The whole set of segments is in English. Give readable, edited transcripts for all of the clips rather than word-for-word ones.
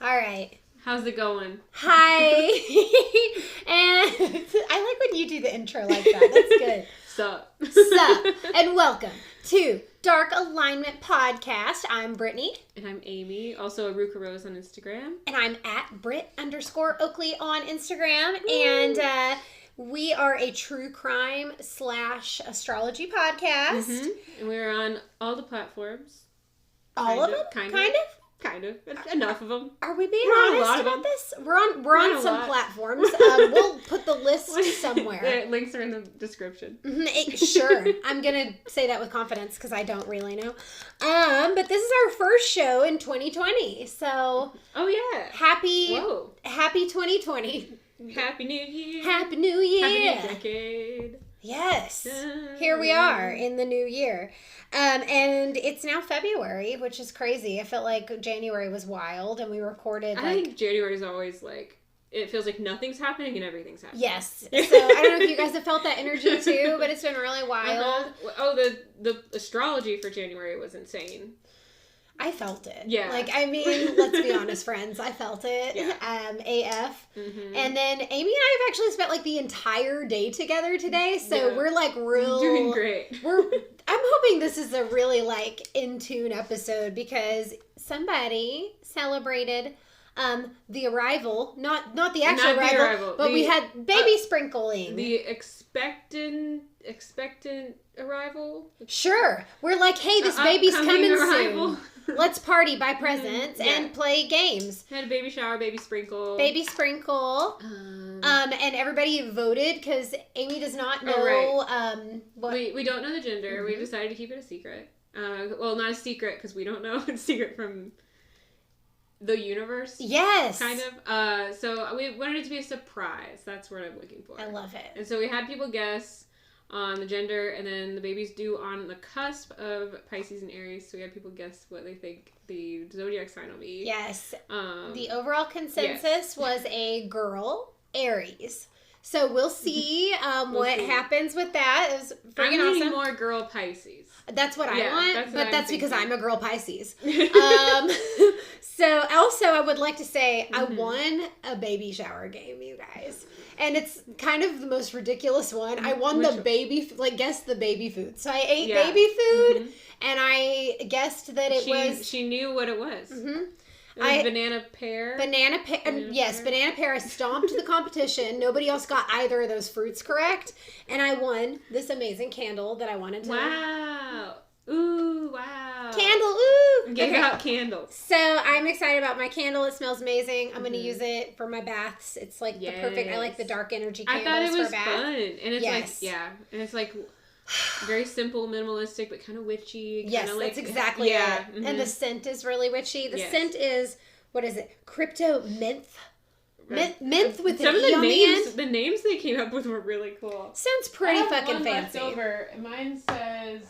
All right. How's it going? Hi. And I like when you do the intro like that. That's good. Sup. Sup. And welcome to Dark Alignment Podcast. I'm Brittney. And I'm Amy. Also Eruca Rose on Instagram. And I'm at Britt_Oakley on Instagram. Woo. And we are a true crime / astrology podcast. Mm-hmm. And we're on all the platforms. All of them? Kind of? Kind of. Enough of them. Are we being We're on a honest lot of about them. this? We're on some lot. platforms. We'll put the list somewhere. The links are in the description. Sure. I'm going to say that with confidence because I don't really know. But this is our first show in 2020. So, oh yeah. Happy 2020. Happy New Year. Happy New Year. Happy New Decade. Yes. Here we are in the new year. And it's now February, which is crazy. I felt like January was wild and we recorded I think January is always like, it feels like nothing's happening and everything's happening. Yes. So I don't know if you guys have felt that energy too, but it's been really wild. Oh, the astrology for January was insane. I felt it. Yeah. Like, I mean, let's be honest, friends. I felt it. Yeah. AF. Mm-hmm. And then Amy and I have actually spent like the entire day together today. So we're like doing great. I'm hoping this is a really like in tune episode because somebody celebrated the arrival, not the actual arrival, but we had baby sprinkling. The expectant arrival. Sure. We're like, hey, this baby's coming soon. Let's party, buy presents, and play games. Had a baby shower, baby sprinkle. And everybody voted because Amy does not know what... We don't know the gender. Mm-hmm. We decided to keep it a secret. Well, not a secret because we don't know. It's a secret from the universe. Yes. Kind of. So we wanted it to be a surprise. That's what I'm looking for. I love it. And so we had people guess on the gender, and then the baby's due on the cusp of Pisces and Aries, so we had people guess what they think the zodiac sign will be. Yes. The overall consensus was a girl, Aries. So we'll see what happens with that. It was freaking I'm awesome. more girl Pisces. That's what I want, but that's because I'm a girl Pisces. So also I would like to say I won a baby shower game, you guys. And it's kind of the most ridiculous one. I won guessed the baby food. So I ate baby food and I guessed that it was... She knew what it was. Mm-hmm. It was banana pear. Banana pear. I stomped the competition. Nobody else got either of those fruits correct. And I won this amazing candle that I wanted to... Wow. Ooh, wow. Candle, ooh. Give out candles. So I'm excited about my candle. It smells amazing. I'm going to use it for my baths. It's like the perfect, I like the dark energy candles for a bath. I thought it was fun. And it's and it's like very simple, minimalistic, but kind of witchy. Yes, that's exactly it. Mm-hmm. And the scent is really witchy. The scent is, what is it? Crypto Mint with an E on the end. The names they came up with were really cool. Sounds pretty fucking fancy. Over. Mine says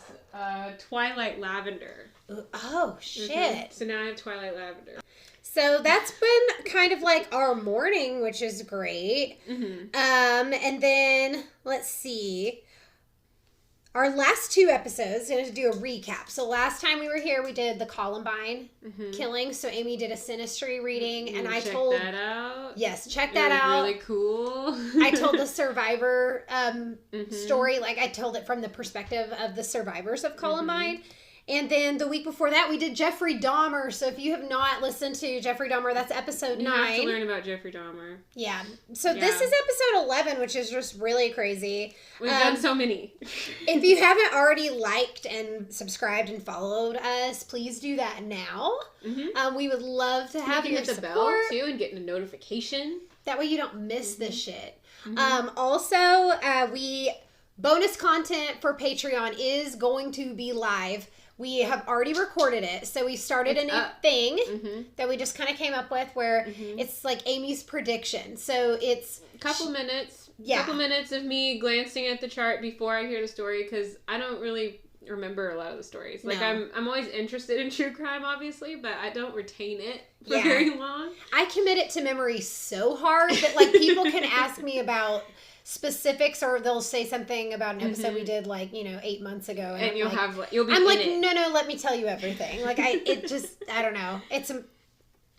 Twilight Lavender. Oh, shit. Mm-hmm. So now I have Twilight Lavender. So that's been kind of like our morning, which is great. Mm-hmm. And then, let's see. Our last two episodes, I'm going to do a recap. So last time we were here, we did the Columbine killing. So Amy did a Sinistry reading, and I told... Check that out. Yes, check that out. Really cool. I told the survivor story. Like, I told it from the perspective of the survivors of Columbine. Mm-hmm. And then the week before that, we did Jeffrey Dahmer. So if you have not listened to Jeffrey Dahmer, that's episode 9. You have to learn about Jeffrey Dahmer. Yeah. So this is episode 11, which is just really crazy. We've done so many. If you haven't already liked and subscribed and followed us, please do that now. Mm-hmm. We would love to have your support. The bell, too, and getting a notification. That way you don't miss this shit. Mm-hmm. Also, bonus content for Patreon is going to be live. We have already recorded it, so we started a new thing that we just kind of came up with where it's like Amy's prediction. So it's a couple minutes. Yeah. Couple minutes of me glancing at the chart before I hear the story because I don't really remember a lot of the stories. Like I'm always interested in true crime, obviously, but I don't retain it for very long. I commit it to memory so hard that like people can ask me about specifics, or they'll say something about an episode we did 8 months ago, and you'll be I'm like, no, let me tell you everything. Like I don't know.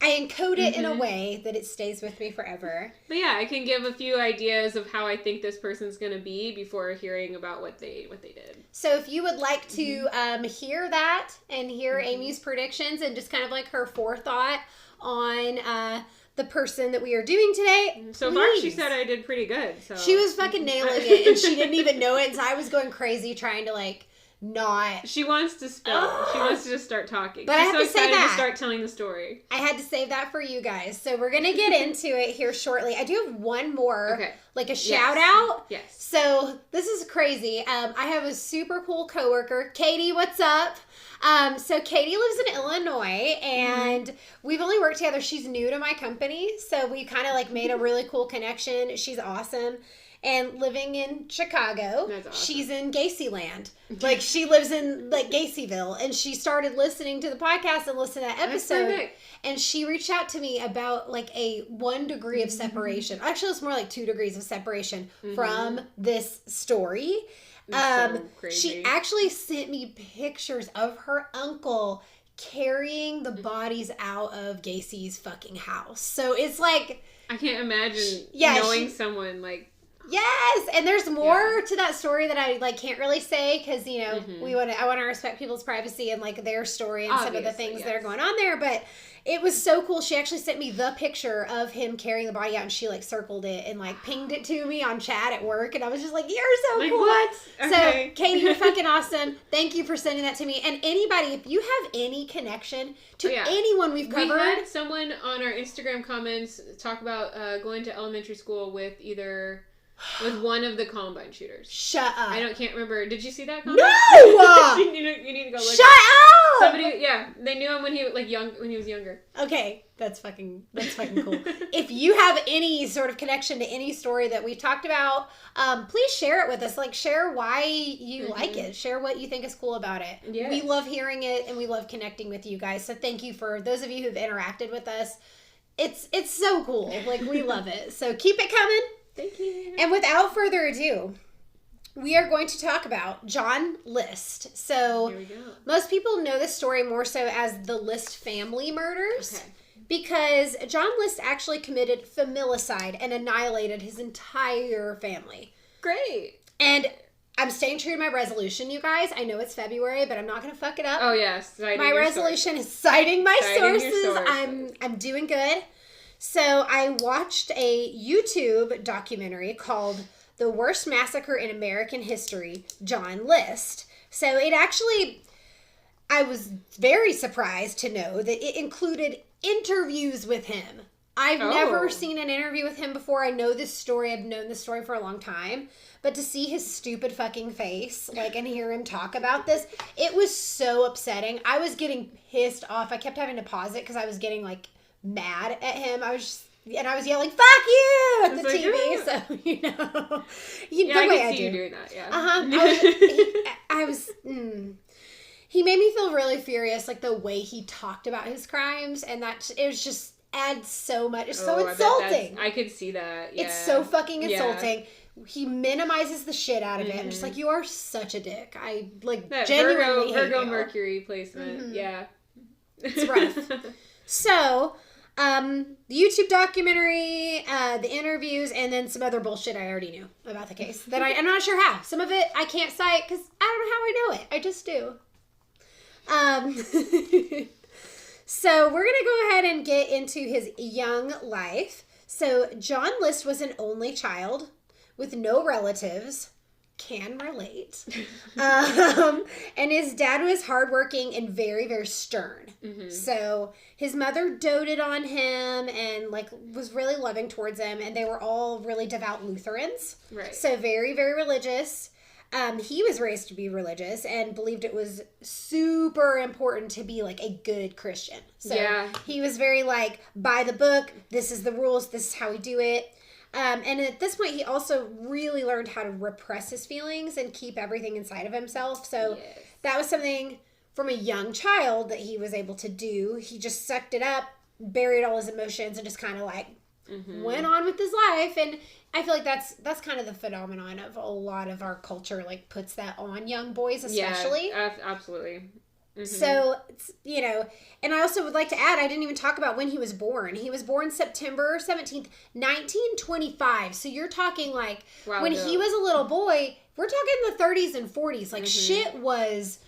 I encode it in a way that it stays with me forever. But yeah, I can give a few ideas of how I think this person's going to be before hearing about what they did. So if you would like to hear that and hear Amy's predictions and just kind of like her forethought on the person that we are doing today. So far, she said I did pretty good. So she was fucking nailing it, and she didn't even know it. And so I was going crazy trying to like not. She wants to spill. She wants to just start talking. But She's I have so to say excited that to start telling the story. I had to save that for you guys, so we're gonna get into it here shortly. I do have one more, like a shout out. Yes. So this is crazy. I have a super cool coworker, Katie. What's up? So Katie lives in Illinois, and we've only worked together. She's new to my company, so we kind of like made a really cool connection. She's awesome. And living in Chicago, That's awesome. She's in Gacyland. Like, she lives in, like, Gacyville. And she started listening to the podcast and listened to that episode. And she reached out to me about, like, a 1 degree of separation. Actually, it's more like 2 degrees of separation from this story. So crazy. She actually sent me pictures of her uncle carrying the bodies out of Gacy's fucking house. So it's like... I can't imagine knowing someone, like... Yes, and there's more to that story that I like can't really say because you know I want to respect people's privacy and like their story and some of the things that are going on there. But it was so cool. She actually sent me the picture of him carrying the body out, and she like circled it and like pinged it to me on chat at work, and I was just like, "You're so like, cool!" What? Okay. So Katie, you're fucking awesome. Thank you for sending that to me. And anybody, if you have any connection to anyone we've covered, we had someone on our Instagram comments talk about going to elementary school with one of the Columbine shooters. Shut up. I can't remember. Did you see that comment? No! you need to go look. Shut up! Somebody, they knew him when he was younger. Okay, that's fucking cool. If you have any sort of connection to any story that we've talked about, please share it with us. Like, share why you like it. Share what you think is cool about it. Yes. We love hearing it, and we love connecting with you guys. So thank you for those of you who've interacted with us. It's so cool. Like, we love it. So keep it coming. Thank you. And without further ado, we are going to talk about John List. So here we go. Most people know this story more so as the List family murders. Okay. Because John List actually committed familicide and annihilated his entire family. Great. And I'm staying true to my resolution, you guys. I know it's February, but I'm not going to fuck it up. Oh, yes. My resolution is citing my sources. I'm doing good. So I watched a YouTube documentary called The Worst Massacre in American History, John List. So it actually, I was very surprised to know that it included interviews with him. I've never seen an interview with him before. I know this story. I've known this story for a long time. But to see his stupid fucking face, like, and hear him talk about this, it was so upsetting. I was getting pissed off. I kept having to pause it because I was getting, like, mad at him. I was yelling, "Fuck you!" at the TV. So I can see you doing that. Yeah. He made me feel really furious, like the way he talked about his crimes, and that it was just adds so much. It's so insulting. I could see that. Yeah. It's so fucking insulting. He minimizes the shit out of it. I'm just like, you are such a dick. I like that genuinely Virgo Mercury placement. Yeah. It's rough. So. The YouTube documentary, the interviews, and then some other bullshit I already knew about the case that I'm not sure how. Some of it I can't cite because I don't know how I know it. I just do. So we're going to go ahead and get into his young life. So John List was an only child with no relatives. Can relate. And his dad was hardworking and very, very stern. Mm-hmm. So his mother doted on him and like was really loving towards him, and they were all really devout Lutherans. Right. So very, very religious. He was raised to be religious and believed it was super important to be like a good Christian. So he was very like, by the book, this is the rules, this is how we do it. And at this point, he also really learned how to repress his feelings and keep everything inside of himself. So that was something from a young child that he was able to do. He just sucked it up, buried all his emotions, and just kind of like went on with his life. And I feel like that's kind of the phenomenon of a lot of our culture, like puts that on young boys especially. Yeah, absolutely. So, you know, and I also would like to add, I didn't even talk about when he was born. He was born September 17th, 1925. So you're talking like when he was a little boy, we're talking the 30s and 40s. Like shit was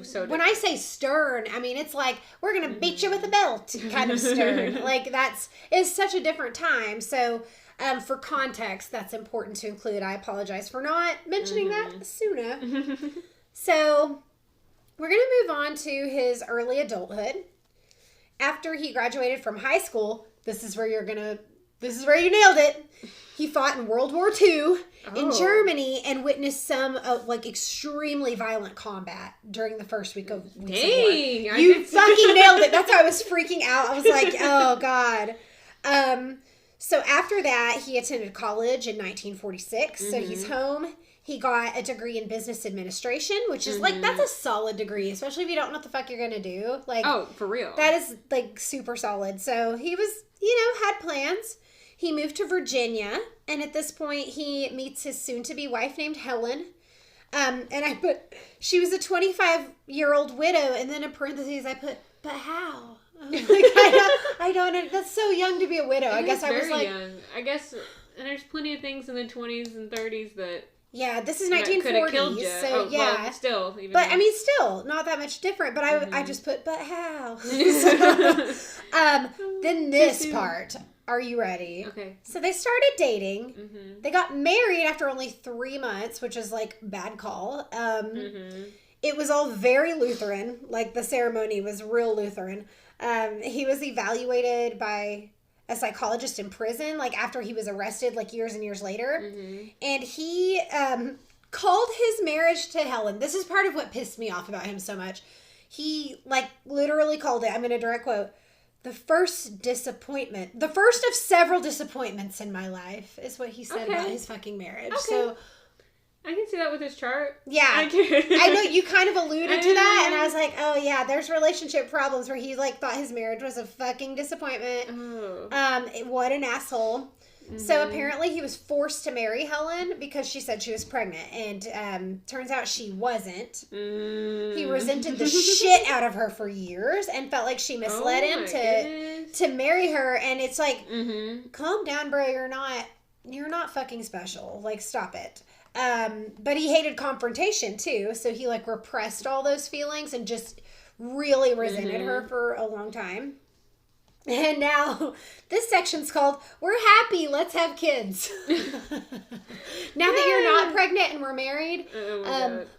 so when I say stern, I mean, it's like, we're going to beat you with a belt kind of stern. Like it's such a different time. So for context, that's important to include. I apologize for not mentioning that sooner. So we're going to move on to his early adulthood. After he graduated from high school, this is where you nailed it. He fought in World War II in Germany and witnessed some like extremely violent combat during the first week of war. You fucking nailed it. That's why I was freaking out. I was like, oh God. So after that, he attended college in 1946. So he's home. He got a degree in business administration, which is like, that's a solid degree, especially if you don't know what the fuck you're going to do. Like, oh, for real. That is like super solid. So he was, you know, had plans. He moved to Virginia. And at this point, he meets his soon-to-be wife named Helen. And I put, she was a 25-year-old widow. And then in parentheses, I put, but how? Like, I don't, that's so young to be a widow. I guess I was like, young. I guess, and there's plenty of things in the 20s and 30s that. Yeah, this is 1940s, so yeah. Well, still. But, I mean, still, not that much different, but I just put, but how? Then this part. Are you ready? Okay. So they started dating. They got married after only 3 months, which is, like, bad call. It was all very Lutheran. Like, the ceremony was real Lutheran. He was evaluated by a psychologist in prison, like after he was arrested, like years and years later. And he called his marriage to Helen. This is part of what pissed me off about him so much. He like literally called it, I'm going to direct quote, the first of several disappointments in my life is what he said about his fucking marriage. So I can see that with his chart. Yeah. I know you kind of alluded to that, and I was like, oh yeah, there's relationship problems where he like thought his marriage was a fucking disappointment. What an asshole. So apparently he was forced to marry Helen because she said she was pregnant, and turns out she wasn't. He resented the shit out of her for years and felt like she misled him to marry her, and it's like, calm down, bro, you're not fucking special. Like, stop it. But he hated confrontation too, so he like repressed all those feelings and just really resented her for a long time. And now this section's called "We're Happy, Let's Have Kids." Now that you're not pregnant and we're married,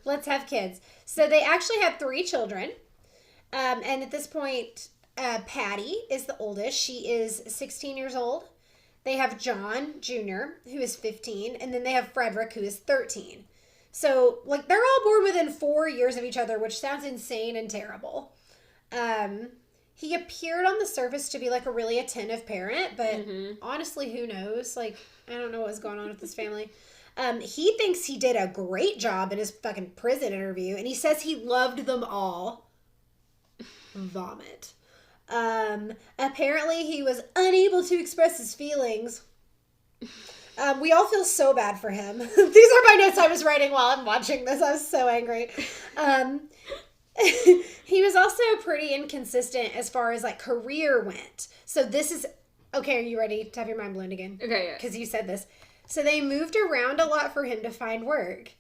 let's have kids. So they actually had 3 children, and at this point, Patty is the oldest. She is 16 years old. They have John Jr., who is 15, and then they have Frederick, who is 13. So, like, they're all born within 4 years of each other, which sounds insane and terrible. He appeared on the surface to be, like, a really attentive parent, but honestly, who knows? Like, I don't know what was going on with this family. He thinks he did a great job in his fucking prison interview, and he says he loved them all. Vomit. Apparently he was unable to express his feelings. We all feel so bad for him. These are my notes I was writing while I'm watching this. I was so angry. He was also pretty inconsistent as far as like career went. So this is, okay, are you ready to have your mind blown again? Okay, yeah. Because you said this. So they moved around a lot for him to find work.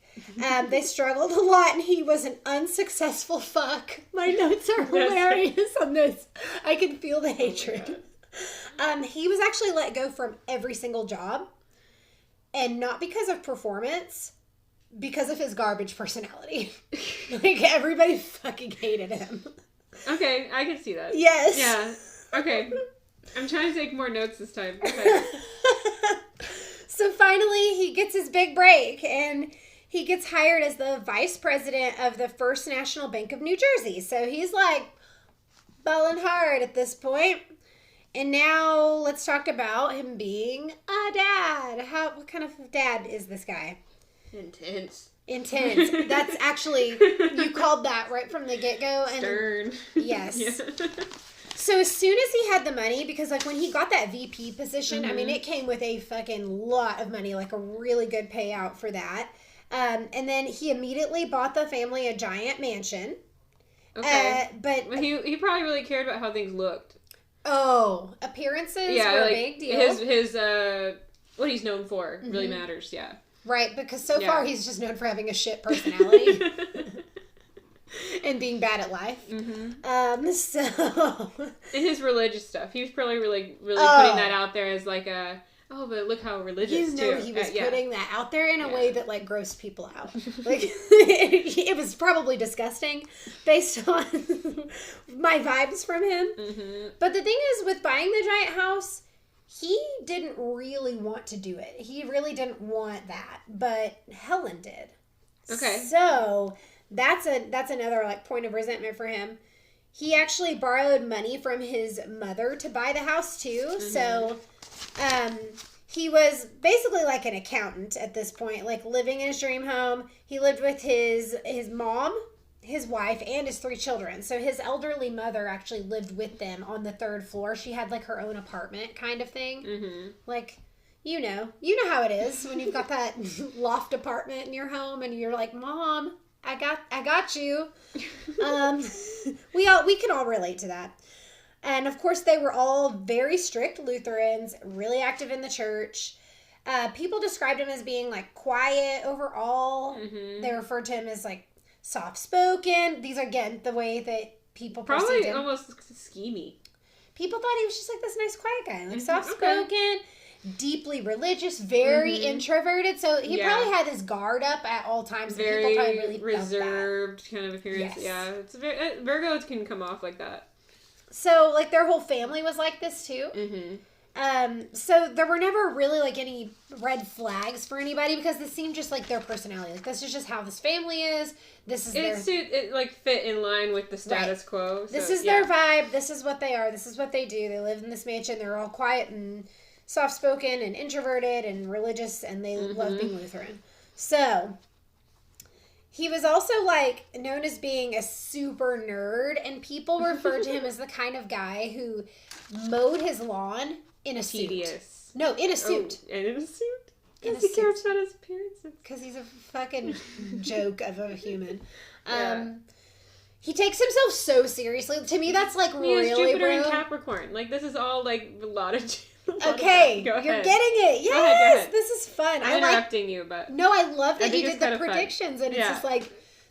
They struggled a lot, and he was an unsuccessful fuck. My notes are hilarious on this. I can feel the hatred. He was actually let go from every single job, and not because of performance, because of his garbage personality. Like, everybody fucking hated him. Okay, I can see that. Yes. Yeah. Okay. I'm trying to take more notes this time. Okay. So finally, he gets his big break, and he gets hired as the vice president of the First National Bank of New Jersey. So he's like balling hard at this point. And now let's talk about him being a dad. What kind of dad is this guy? Intense. That's actually, you called that right from the get-go. Stern. Yes. Yeah. So as soon as he had the money, because like when he got that VP position, I mean, it came with a fucking lot of money, like a really good payout for that. And then he immediately bought the family a giant mansion. Okay. But he probably really cared about how things looked. Oh, appearances were a big deal. His what he's known for really matters, yeah. Right, because so far he's just known for having a shit personality. And being bad at life. So... And his religious stuff. He was probably really putting that out there as like a... Oh, but look how religious, too. He was putting that out there in a way that, like, grossed people out. Like, it was probably disgusting based on my vibes from him. Mm-hmm. But the thing is, with buying the giant house, he didn't really want to do it. He really didn't want that. But Helen did. Okay. So, that's another, like, point of resentment for him. He actually borrowed money from his mother to buy the house, too. Mm-hmm. So... he was basically like an accountant at this point, like living in his dream home. He lived with his mom, his wife, and his 3 children. So his elderly mother actually lived with them on the 3rd floor. She had like her own apartment kind of thing. Mm-hmm. Like, you know how it is when you've got that loft apartment in your home and you're like, Mom, I got you. We can all relate to that. And, of course, they were all very strict Lutherans, really active in the church. People described him as being, like, quiet overall. Mm-hmm. They referred to him as, like, soft-spoken. These are, again, the way that people perceived him. Probably almost schemy. People thought he was just, like, this nice, quiet guy. Like, soft-spoken, deeply religious, very introverted. So he probably had his guard up at all times. Very people probably really reserved kind of appearance. Yes. Yeah, it's Virgos can come off like that. So, like, their whole family was like this, too. Mm-hmm. So there were never really, like, any red flags for anybody because this seemed just like their personality. Like, this is just how this family is. This is it like, fit in line with the status quo. So, this is their vibe. This is what they are. This is what they do. They live in this mansion. They're all quiet and soft-spoken and introverted and religious, and they love being Lutheran. So... he was also, like, known as being a super nerd, and people referred to him as the kind of guy who mowed his lawn in a suit. Tedious. No, in a suit. Oh, and in a suit? Because he cares about his appearances. Because he's a fucking joke of a human. He takes himself so seriously. To me, that's, like, really, Jupiter and Capricorn. Like, this is all, like, a lot of... Okay, you're getting it. Yes, go ahead. This is fun. I'm interrupting you, but... No, I love that you did the predictions, and it's just like...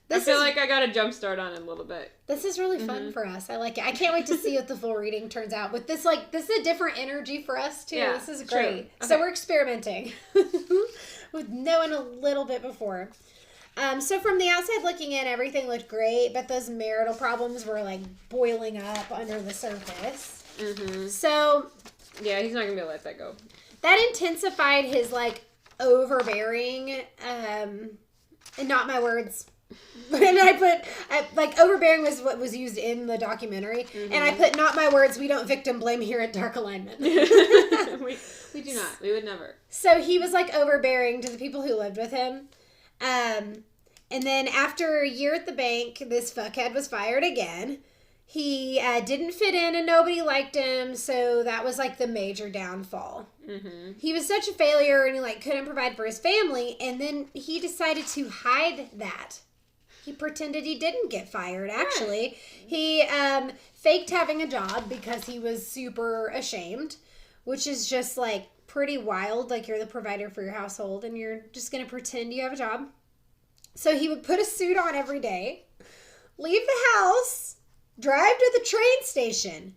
I feel like I got a jump start on it a little bit. This is really fun for us. I like it. I can't wait to see what the full reading turns out. With this, like, this is a different energy for us, too. Yeah, this is great. Okay. So we're experimenting with knowing a little bit before. So from the outside looking in, everything looked great, but those marital problems were, like, boiling up under the surface. Mm-hmm. So... yeah, he's not going to be able to let that go. That intensified his, like, overbearing, and not my words. And overbearing was what was used in the documentary. Mm-hmm. And I put, not my words, we don't victim blame here at Dark Alignment. we do not. We would never. So he was, like, overbearing to the people who lived with him. And then after a year at the bank, this fuckhead was fired again. He didn't fit in and nobody liked him, so that was, like, the major downfall. Mm-hmm. He was such a failure and he, like, couldn't provide for his family, and then he decided to hide that. He pretended he didn't get fired, actually. He faked having a job because he was super ashamed, which is just, like, pretty wild. Like, you're the provider for your household and you're just going to pretend you have a job. So he would put a suit on every day, leave the house... drive to the train station,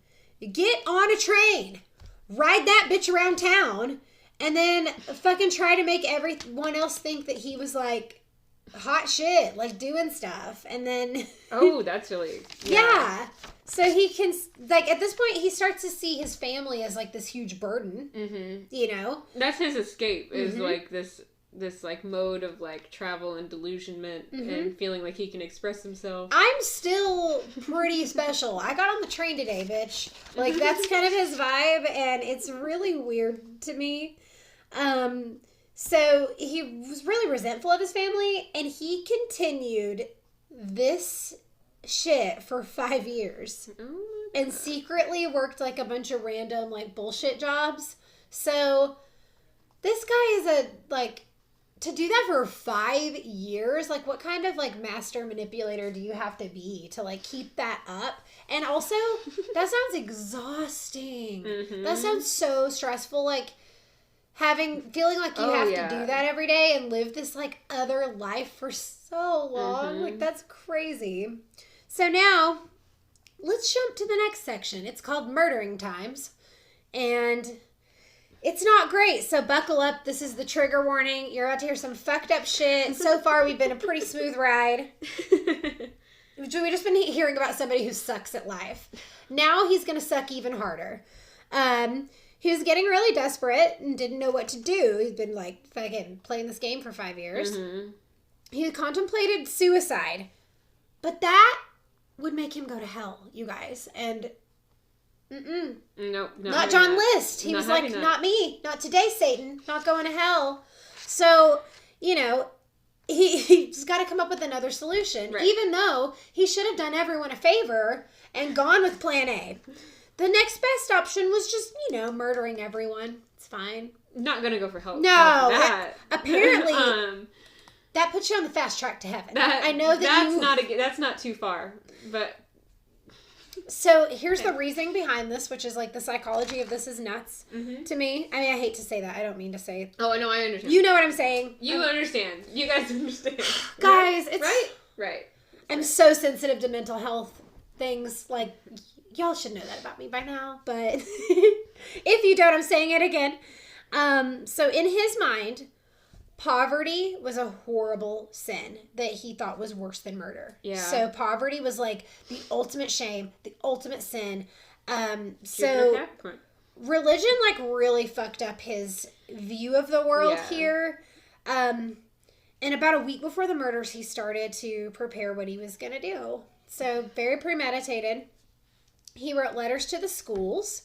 get on a train, ride that bitch around town, and then fucking try to make everyone else think that he was, like, hot shit, like, doing stuff. And then... oh, that's really... yeah. So he can, like, at this point, he starts to see his family as, like, this huge burden, you know? That's his escape, is, like, this like mode of like travel and delusionment and feeling like he can express himself. I'm still pretty special. I got on the train today, bitch. Like, that's kind of his vibe, and it's really weird to me. So he was really resentful of his family, and he continued this shit for 5 years. And secretly worked like a bunch of random like bullshit jobs. So this guy is a like to do that for 5 years, like, what kind of, like, master manipulator do you have to be to, like, keep that up? And also, that sounds exhausting. That sounds so stressful, like, feeling like you have to do that every day and live this, like, other life for so long. Like, that's crazy. So now, let's jump to the next section. It's called Murdering Times. And it's not great, so buckle up. This is the trigger warning. You're about to hear some fucked up shit. So far, we've been a pretty smooth ride. We've just been hearing about somebody who sucks at life. Now he's going to suck even harder. He was getting really desperate and didn't know what to do. He's been, like, fucking playing this game for 5 years. He contemplated suicide. But that would make him go to hell, you guys. And... Nope. Not John List. He was like, not me. Not today, Satan. Not going to hell. So, you know, he's got to come up with another solution. Right. Even though he should have done everyone a favor and gone with plan A. The next best option was just, you know, murdering everyone. It's fine. Not going to go for help. No. Apparently, that puts you on the fast track to heaven. I know that's not too far, but... So here's the reasoning behind this, which is like the psychology of this is nuts to me. I mean, I hate to say that. I don't mean to say it. Oh, no, I understand. You know what I'm saying. You understand. You guys understand. Guys, it's... Right. I'm so sensitive to mental health things. Like, y'all should know that about me by now. But if you don't, I'm saying it again. So in his mind... poverty was a horrible sin that he thought was worse than murder. Yeah. So poverty was like the ultimate shame, the ultimate sin. So religion like really fucked up his view of the world here. And about a week before the murders, he started to prepare what he was going to do. So very premeditated. He wrote letters to the schools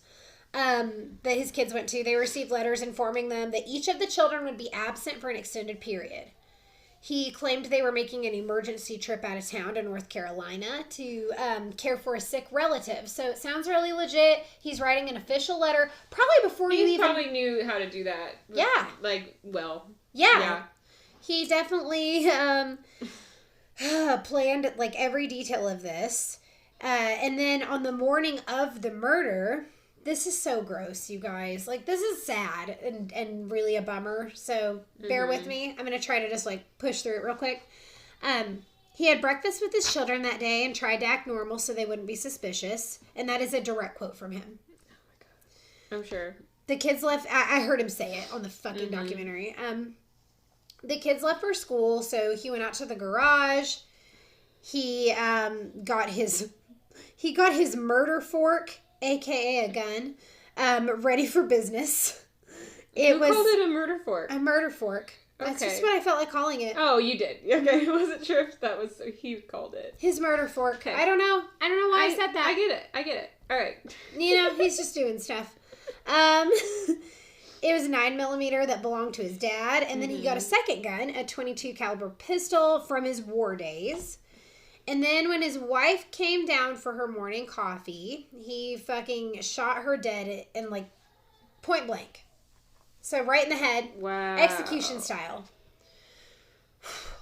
that his kids went to. They received letters informing them that each of the children would be absent for an extended period. He claimed they were making an emergency trip out of town to North Carolina to care for a sick relative. So it sounds really legit. He's writing an official letter, probably before you even... He probably knew how to do that. Yeah. Like, well. Yeah. He definitely planned, like, every detail of this. And then on the morning of the murder... This is so gross, you guys. Like, this is sad and really a bummer. So, bear with me. I'm going to try to just, like, push through it real quick. He had breakfast with his children that day and tried to act normal so they wouldn't be suspicious. And that is a direct quote from him. Oh, my God. I'm sure. The kids left... I heard him say it on the fucking documentary. The kids left for school, so he went out to the garage. He got his murder fork... AKA a gun, ready for business. Who called it a murder fork? A murder fork. Okay. That's just what I felt like calling it. Oh, you did. Okay, I wasn't sure if that was he called it. His murder fork. Okay. I don't know why I said that. I get it. All right. You know, he's just doing stuff. It was 9mm that belonged to his dad, and then he got a second gun, a .22 caliber pistol from his war days. And then when his wife came down for her morning coffee, he fucking shot her dead in, like, point blank. So right in the head. Wow. Execution style.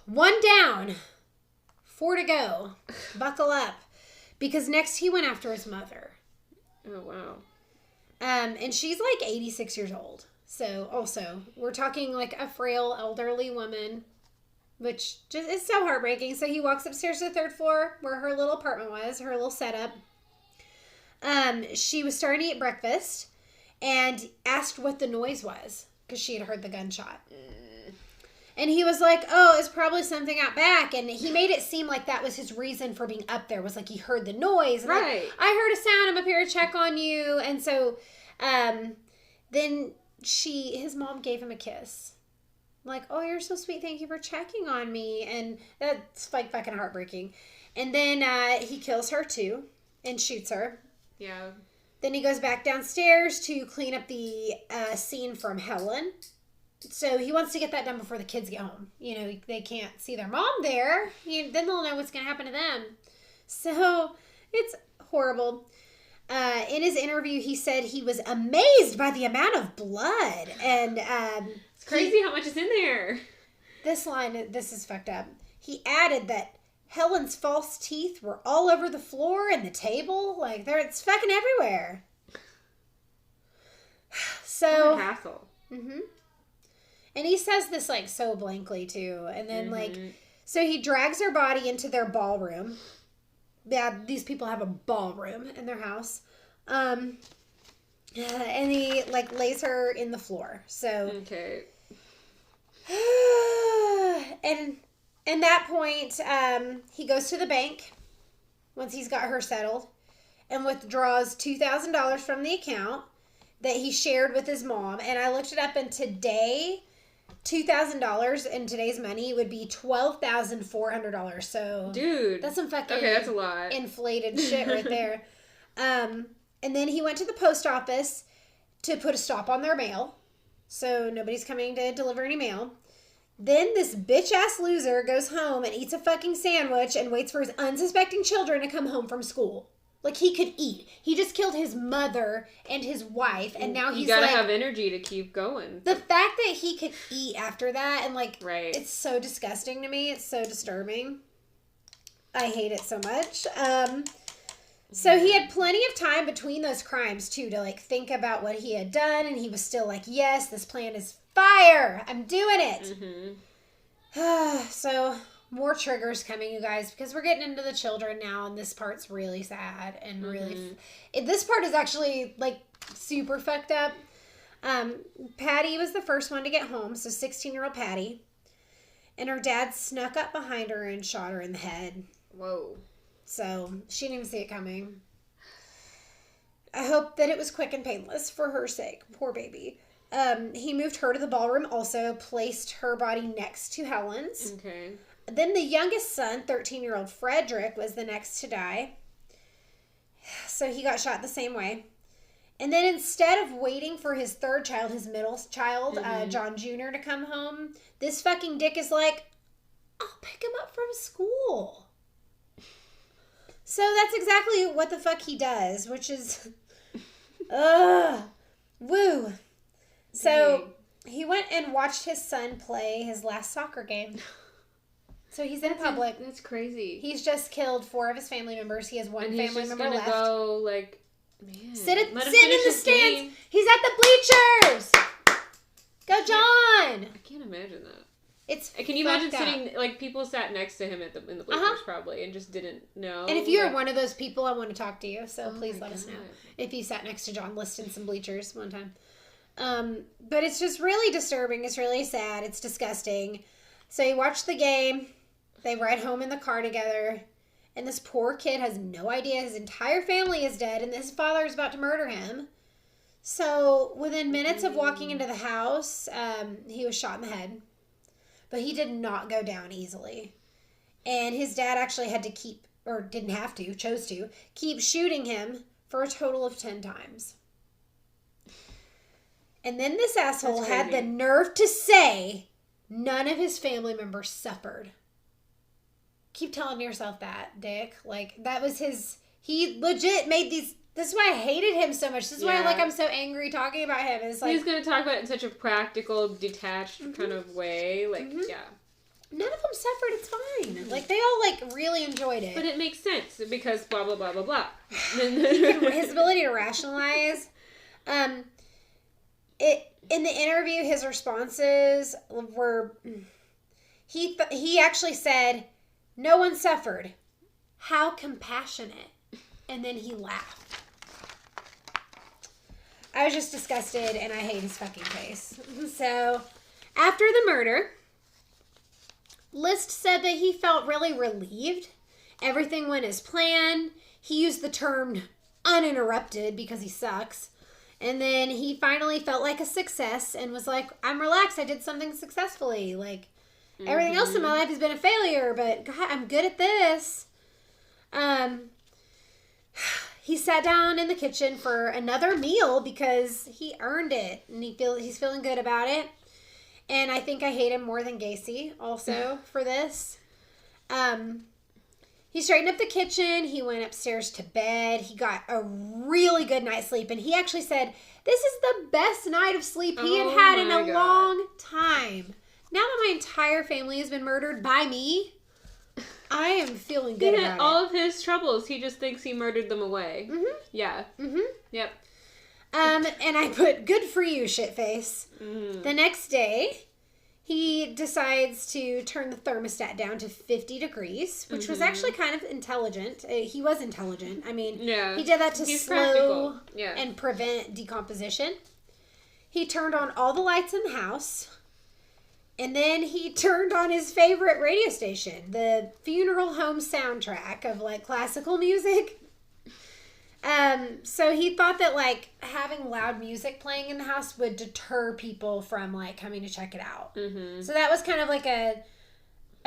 1 down. 4 to go. Buckle up. Because next he went after his mother. Oh, wow. And she's, like, 86 years old. So, also, we're talking, like, a frail, elderly woman... Which just is so heartbreaking. So he walks upstairs to the 3rd floor where her little apartment was, her little setup. She was starting to eat breakfast and asked what the noise was because she had heard the gunshot. And he was like, oh, it's probably something out back. And he made it seem like that was his reason for being up there, was like he heard the noise. And right. Like, I heard a sound. I'm up here to check on you. And so then his mom gave him a kiss. Like, oh, you're so sweet. Thank you for checking on me. And that's like fucking heartbreaking. And then he kills her too and shoots her. Yeah. Then he goes back downstairs to clean up the scene from Helen. So he wants to get that done before the kids get home. You know, they can't see their mom there. Then they'll know what's going to happen to them. So it's horrible. In his interview, he said he was amazed by the amount of blood. And it's crazy how much is in there. this is fucked up. He added that Helen's false teeth were all over the floor and the table. Like, it's fucking everywhere. So. What a hassle. Mm-hmm. And he says this, like, so blankly, too. And then, like, so he drags her body into their ballroom. Yeah, these people have a ballroom in their house. And he, like, lays her in the floor. So. Okay. And at that point, he goes to the bank once he's got her settled and withdraws $2,000 from the account that he shared with his mom. And I looked it up, and today, $2,000 in today's money would be $12,400. So, dude, that's some fucking that's a lot. Inflated shit right there. And then he went to the post office to put a stop on their mail, so nobody's coming to deliver any mail. Then this bitch-ass loser goes home and eats a fucking sandwich and waits for his unsuspecting children to come home from school. Like, he could eat. He just killed his mother and his wife, and now he's gotta have energy to keep going. The fact that he could eat after that, and, like, right. It's so disgusting to me. It's so disturbing. I hate it so much. So he had plenty of time between those crimes, too, to, like, think about what he had done, and he was still like, yes, this plan is fire! I'm doing it! Mm-hmm. So, more triggers coming, you guys, because we're getting into the children now, and this part's really sad, and really... this part is actually, like, super fucked up. Patty was the first one to get home, so 16-year-old Patty, and her dad snuck up behind her and shot her in the head. Whoa. So, she didn't even see it coming. I hope that it was quick and painless for her sake. Poor baby. He moved her to the ballroom, also placed her body next to Helen's. Okay. Then the youngest son, 13-year-old Frederick, was the next to die. So he got shot the same way. And then instead of waiting for his third child, his middle child, John Jr., to come home, this fucking dick is like, I'll pick him up from school. So that's exactly what the fuck he does, which is, woo. So he went and watched his son play his last soccer game. So he's in public. That's crazy. He's just killed 4 of his family members. He has one family member left. He's just gonna go, like, man. Sitting in the stands. Game. He's at the bleachers. Go, John. I can't imagine that. Can you imagine sitting, like, people sat next to him in the bleachers probably and just didn't know. And if you're one of those people, I want to talk to you. So please let us know if you sat next to John List in some bleachers one time. But it's just really disturbing. It's really sad. It's disgusting. So you watch the game. They ride home in the car together. And this poor kid has no idea his entire family is dead and his father is about to murder him. So within minutes of walking into the house, he was shot in the head. But he did not go down easily. And his dad actually had to chose to, keep shooting him for a total of 10 times. And then this asshole had the nerve to say none of his family members suffered. Keep telling yourself that, Dick. Like, that was he legit made these... This is why I hated him so much. This is why I'm so angry talking about him. It's like, he's going to talk about it in such a practical, detached kind of way. Like, yeah. None of them suffered. It's fine. Like, they all, like, really enjoyed it. But it makes sense because blah, blah, blah, blah, blah. His ability to rationalize. In the interview, his responses were... He actually said, no one suffered. How compassionate. And then he laughed. I was just disgusted, and I hate his fucking face. So, after the murder, List said that he felt really relieved. Everything went as planned. He used the term uninterrupted because he sucks. And then he finally felt like a success and was like, I'm relaxed. I did something successfully. Like, everything else in my life has been a failure, but God, I'm good at this. He sat down in the kitchen for another meal because he earned it and he's feeling good about it. And I think I hate him more than Gacy also for this. He straightened up the kitchen. He went upstairs to bed. He got a really good night's sleep. And he actually said, this is the best night of sleep he had in a long time. now that my entire family has been murdered by me, I am feeling good about all of his troubles. He just thinks he murdered them away. Mm-hmm. Yeah. Mm-hmm. Yep. And I put, good for you, shitface. Mm. The next day, he decides to turn the thermostat down to 50 degrees, which was actually kind of intelligent. He was intelligent. I mean, he did that to slow and prevent decomposition. He turned on all the lights in the house. And then he turned on his favorite radio station, the funeral home soundtrack of, like, classical music. So he thought that, like, having loud music playing in the house would deter people from, like, coming to check it out. Mm-hmm. So that was kind of like a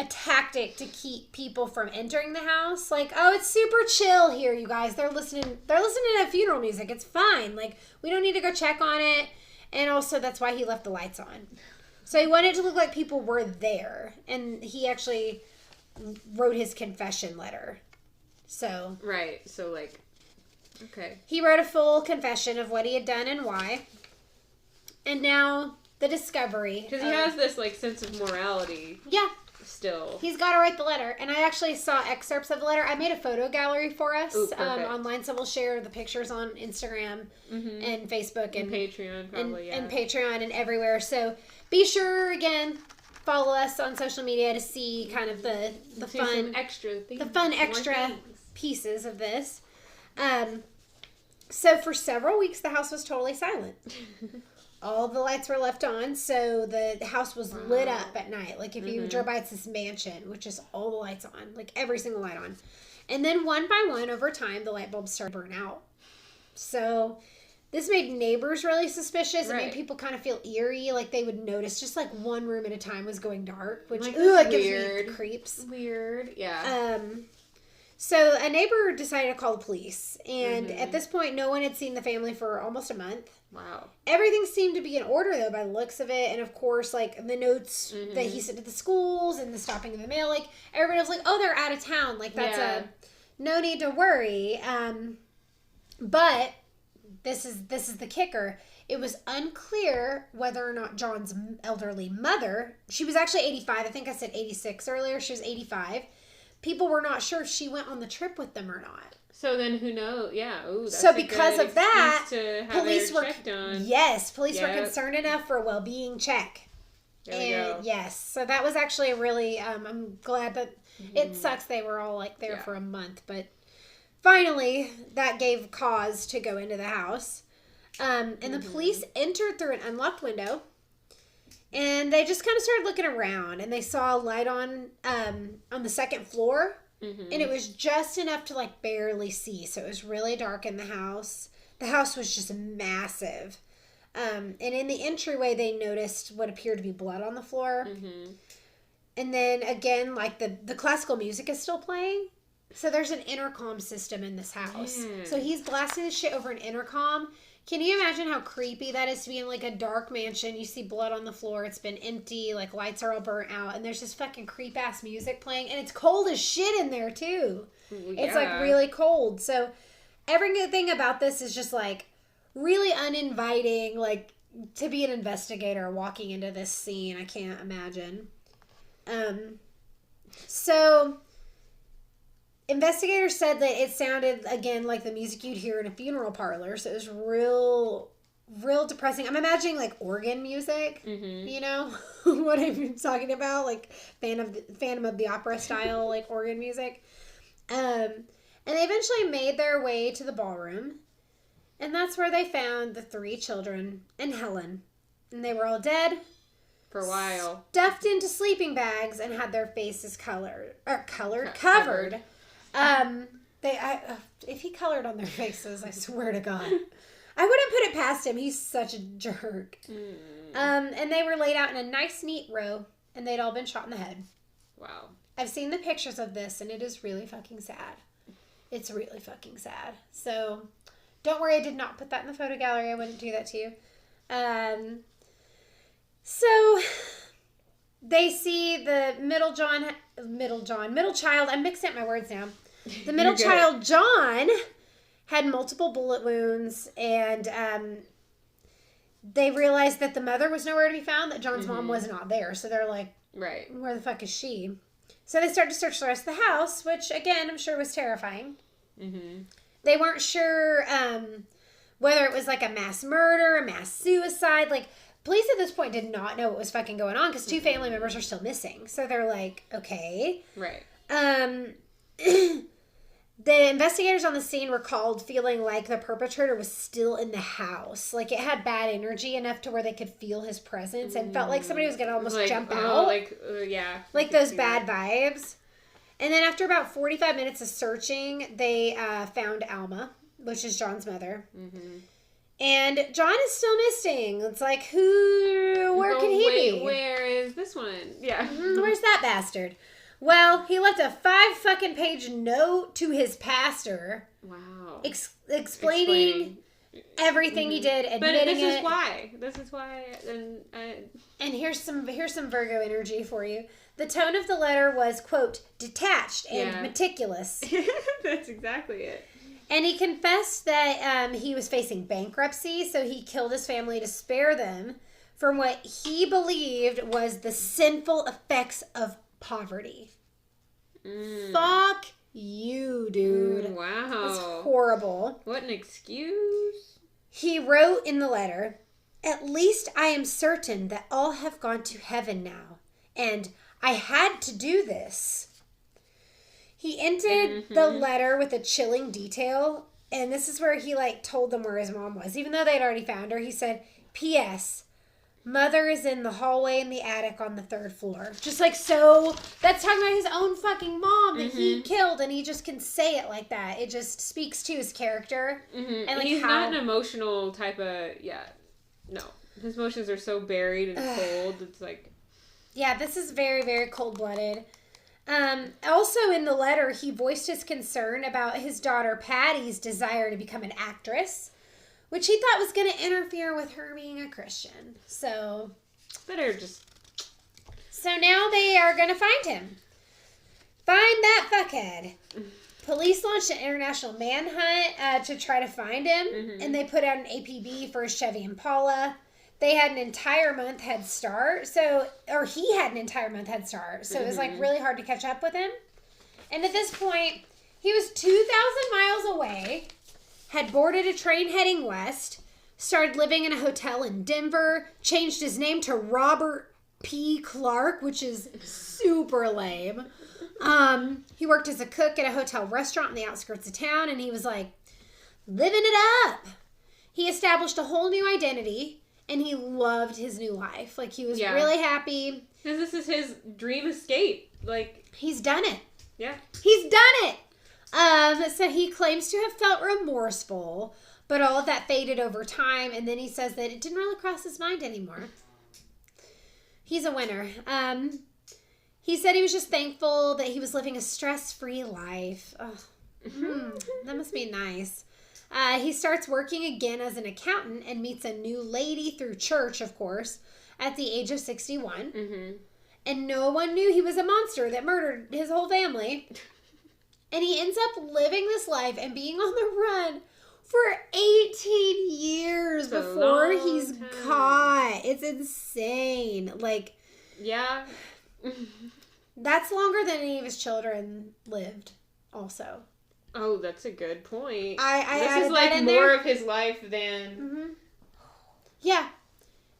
tactic to keep people from entering the house. Like, oh, it's super chill here, you guys. They're listening to funeral music. It's fine. Like, we don't need to go check on it. And also, that's why he left the lights on. So he wanted it to look like people were there. And he actually wrote his confession letter. So. Right. So, like, okay. He wrote a full confession of what he had done and why. And now, the discovery. Because he has this, like, sense of morality. Yeah. Still. He's got to write the letter. And I actually saw excerpts of the letter. I made a photo gallery for us online, so we'll share the pictures on Instagram and Facebook and Patreon, probably, and Patreon and everywhere. So be sure, again, follow us on social media to see kind of the fun extra pieces of this. So for several weeks, the house was totally silent. All the lights were left on, so the house was lit up at night. Like, if you drove by, it's this mansion, which is all the lights on. Like, every single light on. And then, one by one, over time, the light bulbs started to burn out. So, this made neighbors really suspicious. It made people kind of feel eerie. Like, they would notice just, like, one room at a time was going dark. Which, it gives me creeps. Weird, yeah. So, a neighbor decided to call the police. And at this point, no one had seen the family for almost a month. Wow. Everything seemed to be in order, though, by the looks of it. And, of course, like, the notes that he sent to the schools and the stopping of the mail, like, everybody was like, oh, they're out of town. Like, that's no need to worry. But this is the kicker. It was unclear whether or not John's elderly mother, she was actually 85. I think I said 86 earlier. She was 85. People were not sure if she went on the trip with them or not. So then who knows? Yeah. Ooh, that's so because of that, police were concerned enough for a well-being check. There we go. Yes, so that was actually a really. I'm glad that it sucks they were all like there for a month, but finally that gave cause to go into the house, and the police entered through an unlocked window. And they just kind of started looking around, and they saw a light on the second floor, and it was just enough to, like, barely see. So it was really dark in the house. The house was just massive. And in the entryway, they noticed what appeared to be blood on the floor. And then, again, like, the classical music is still playing. So there's an intercom system in this house. So he's blasting this shit over an intercom. Can you imagine how creepy that is to be in, like, a dark mansion? You see blood on the floor. It's been empty. Like, lights are all burnt out. And there's this fucking creep-ass music playing. And it's cold as shit in there, too. Yeah. It's, like, really cold. So, everything about this is just, like, really uninviting. Like, to be an investigator walking into this scene, I can't imagine. So, investigators said that it sounded, again, like the music you'd hear in a funeral parlor. So it was real depressing. I'm imagining, like, organ music, you know, what I'm talking about, like Phantom of the Opera style, like, organ music. And they eventually made their way to the ballroom. And that's where they found the 3 children and Helen. And they were all dead. For a while. Stuffed into sleeping bags and had their faces covered. If he colored on their faces, I swear to God, I wouldn't put it past him. He's such a jerk. And they were laid out in a nice, neat row, and they'd all been shot in the head. Wow. I've seen the pictures of this, and it is really fucking sad. It's really fucking sad. So, don't worry, I did not put that in the photo gallery. I wouldn't do that to you. So, they see the middle child. I'm mixing up my words now. The middle child, John, had multiple bullet wounds, and they realized that the mother was nowhere to be found, that John's mom was not there. So they're like, right. Where the fuck is she? So they started to search the rest of the house, which, again, I'm sure was terrifying. Mm-hmm. They weren't sure whether it was like a mass murder, a mass suicide. Like, police at this point did not know what was fucking going on because 2 family members are still missing. So they're like, okay. Right. The investigators on the scene recalled feeling like the perpetrator was still in the house. Like, it had bad energy enough to where they could feel his presence and felt like somebody was going to almost jump out. Yeah. Like those bad vibes. And then after about 45 minutes of searching, they found Alma, which is John's mother. Mm-hmm. And John is still missing. It's like, where can he be? Where is this one? Yeah. Where's that bastard? Well, he left a 5 fucking page note to his pastor. Wow. Explaining everything he did, admitting but this is why. This is why. And here's some Virgo energy for you. The tone of the letter was, quote, detached and meticulous. That's exactly it. And he confessed that he was facing bankruptcy, so he killed his family to spare them from what he believed was the sinful effects of poverty. Fuck you, dude. Wow. That's horrible. What an excuse. He wrote in the letter, at least I am certain that all have gone to heaven now, and I had to do this. He ended the letter with a chilling detail, and this is where he, told them where his mom was. Even though they'd already found her, he said, P.S., Mother is in the hallway in the attic on the 3rd floor. Just so, that's talking about his own fucking mom that he killed, and he just can say it like that. It just speaks to his character. Mm-hmm. And he's not an emotional type of, no. His emotions are so buried and cold. It's like... Yeah, this is very, very cold-blooded. Also in the letter, he voiced his concern about his daughter Patty's desire to become an actress, which he thought was going to interfere with her being a Christian. So now they are going to find him. Find that fuckhead. Police launched an international manhunt to try to find him, and they put out an APB for his Chevy Impala. They had an entire month head start, he had an entire month head start, so it was really hard to catch up with him. And at this point, he was 2,000 miles away, had boarded a train heading west, started living in a hotel in Denver, changed his name to Robert P. Clark, which is super lame. He worked as a cook at a hotel restaurant in the outskirts of town, and he was living it up. He established a whole new identity. And he loved his new life. He was really happy. Because this is his dream escape. He's done it. Yeah. He's done it! So he claims to have felt remorseful, but all of that faded over time, and then he says that it didn't really cross his mind anymore. He's a winner. He said he was just thankful that he was living a stress-free life. That must be nice. He starts working again as an accountant and meets a new lady through church, of course, at the age of 61. Mm-hmm. And no one knew he was a monster that murdered his whole family. And he ends up living this life and being on the run for 18 years before he's caught. It's insane. Yeah. That's longer than any of his children lived, also. Oh, that's a good point. This is more there. Of his life than... Mm-hmm. Yeah,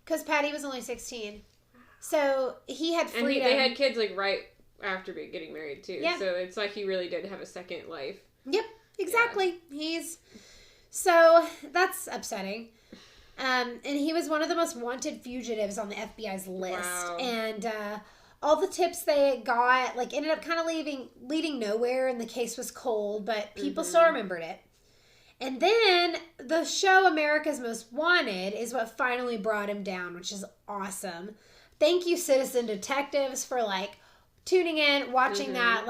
because Patty was only 16. So he had freedom. And they had kids right after getting married too. Yeah. So it's he really did have a second life. Yep, exactly. Yeah. So that's upsetting. And he was one of the most wanted fugitives on the FBI's list. Wow. And all the tips they got, ended up kind of leading nowhere, and the case was cold, but people still remembered it. And then the show America's Most Wanted is what finally brought him down, which is awesome. Thank you, Citizen Detectives, for, tuning in, watching that.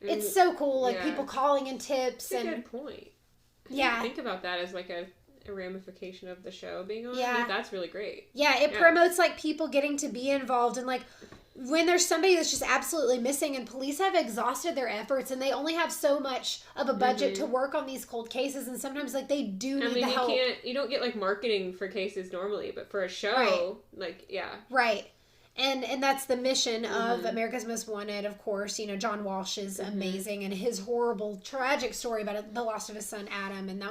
It's so cool, people calling in tips. That's a good point. Yeah. Think about that as, a ramification of the show being on. Yeah. That's really great. Yeah, it promotes, people getting to be involved in, when there's somebody that's just absolutely missing and police have exhausted their efforts and they only have so much of a budget to work on these cold cases, and sometimes like they do need the help. You don't get like marketing for cases normally, but for a show, like, yeah. Right. And that's the mission of America's Most Wanted, of course. You know, John Walsh is amazing, and his horrible, tragic story about the loss of his son, Adam. And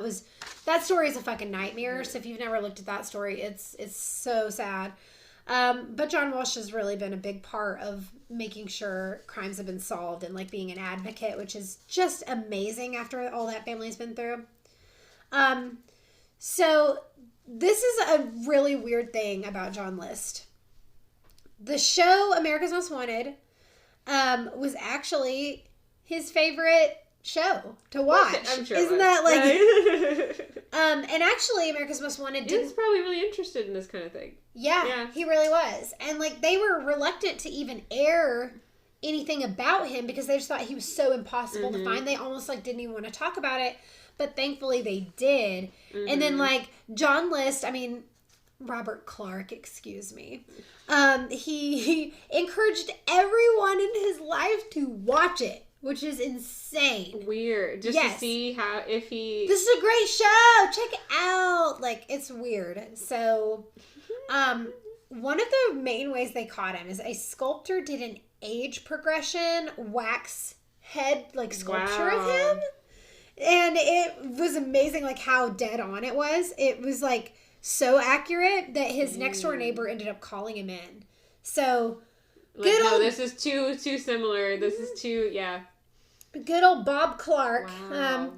that story is a fucking nightmare. So if you've never looked at that story, it's so sad. But John Walsh has really been a big part of making sure crimes have been solved and like being an advocate, which is just amazing after all that family's been through. So this is a really weird thing about John List. The show America's Most Wanted was actually his favorite show to watch. I'm sure. Isn't that like... and actually America's Most Wanted He's probably really interested in this kind of thing. Yeah, he really was. And like they were reluctant to even air anything about him because they just thought he was so impossible to find. They almost like didn't even want to talk about it. But thankfully they did. And then like John List, I mean... Robert Clark, excuse me. He encouraged everyone in his life to watch it, which is insane. Weird. Just to see how, if he... This is a great show! Check it out! Like, it's weird. So, one of the main ways they caught him is a sculptor did an age progression wax head, like, sculpture of him. And it was amazing, like, how dead on it was. It was, like... so accurate that his next door neighbor ended up calling him in. So, good old... No, this is too similar. This is too, Good old Bob Clark. Wow.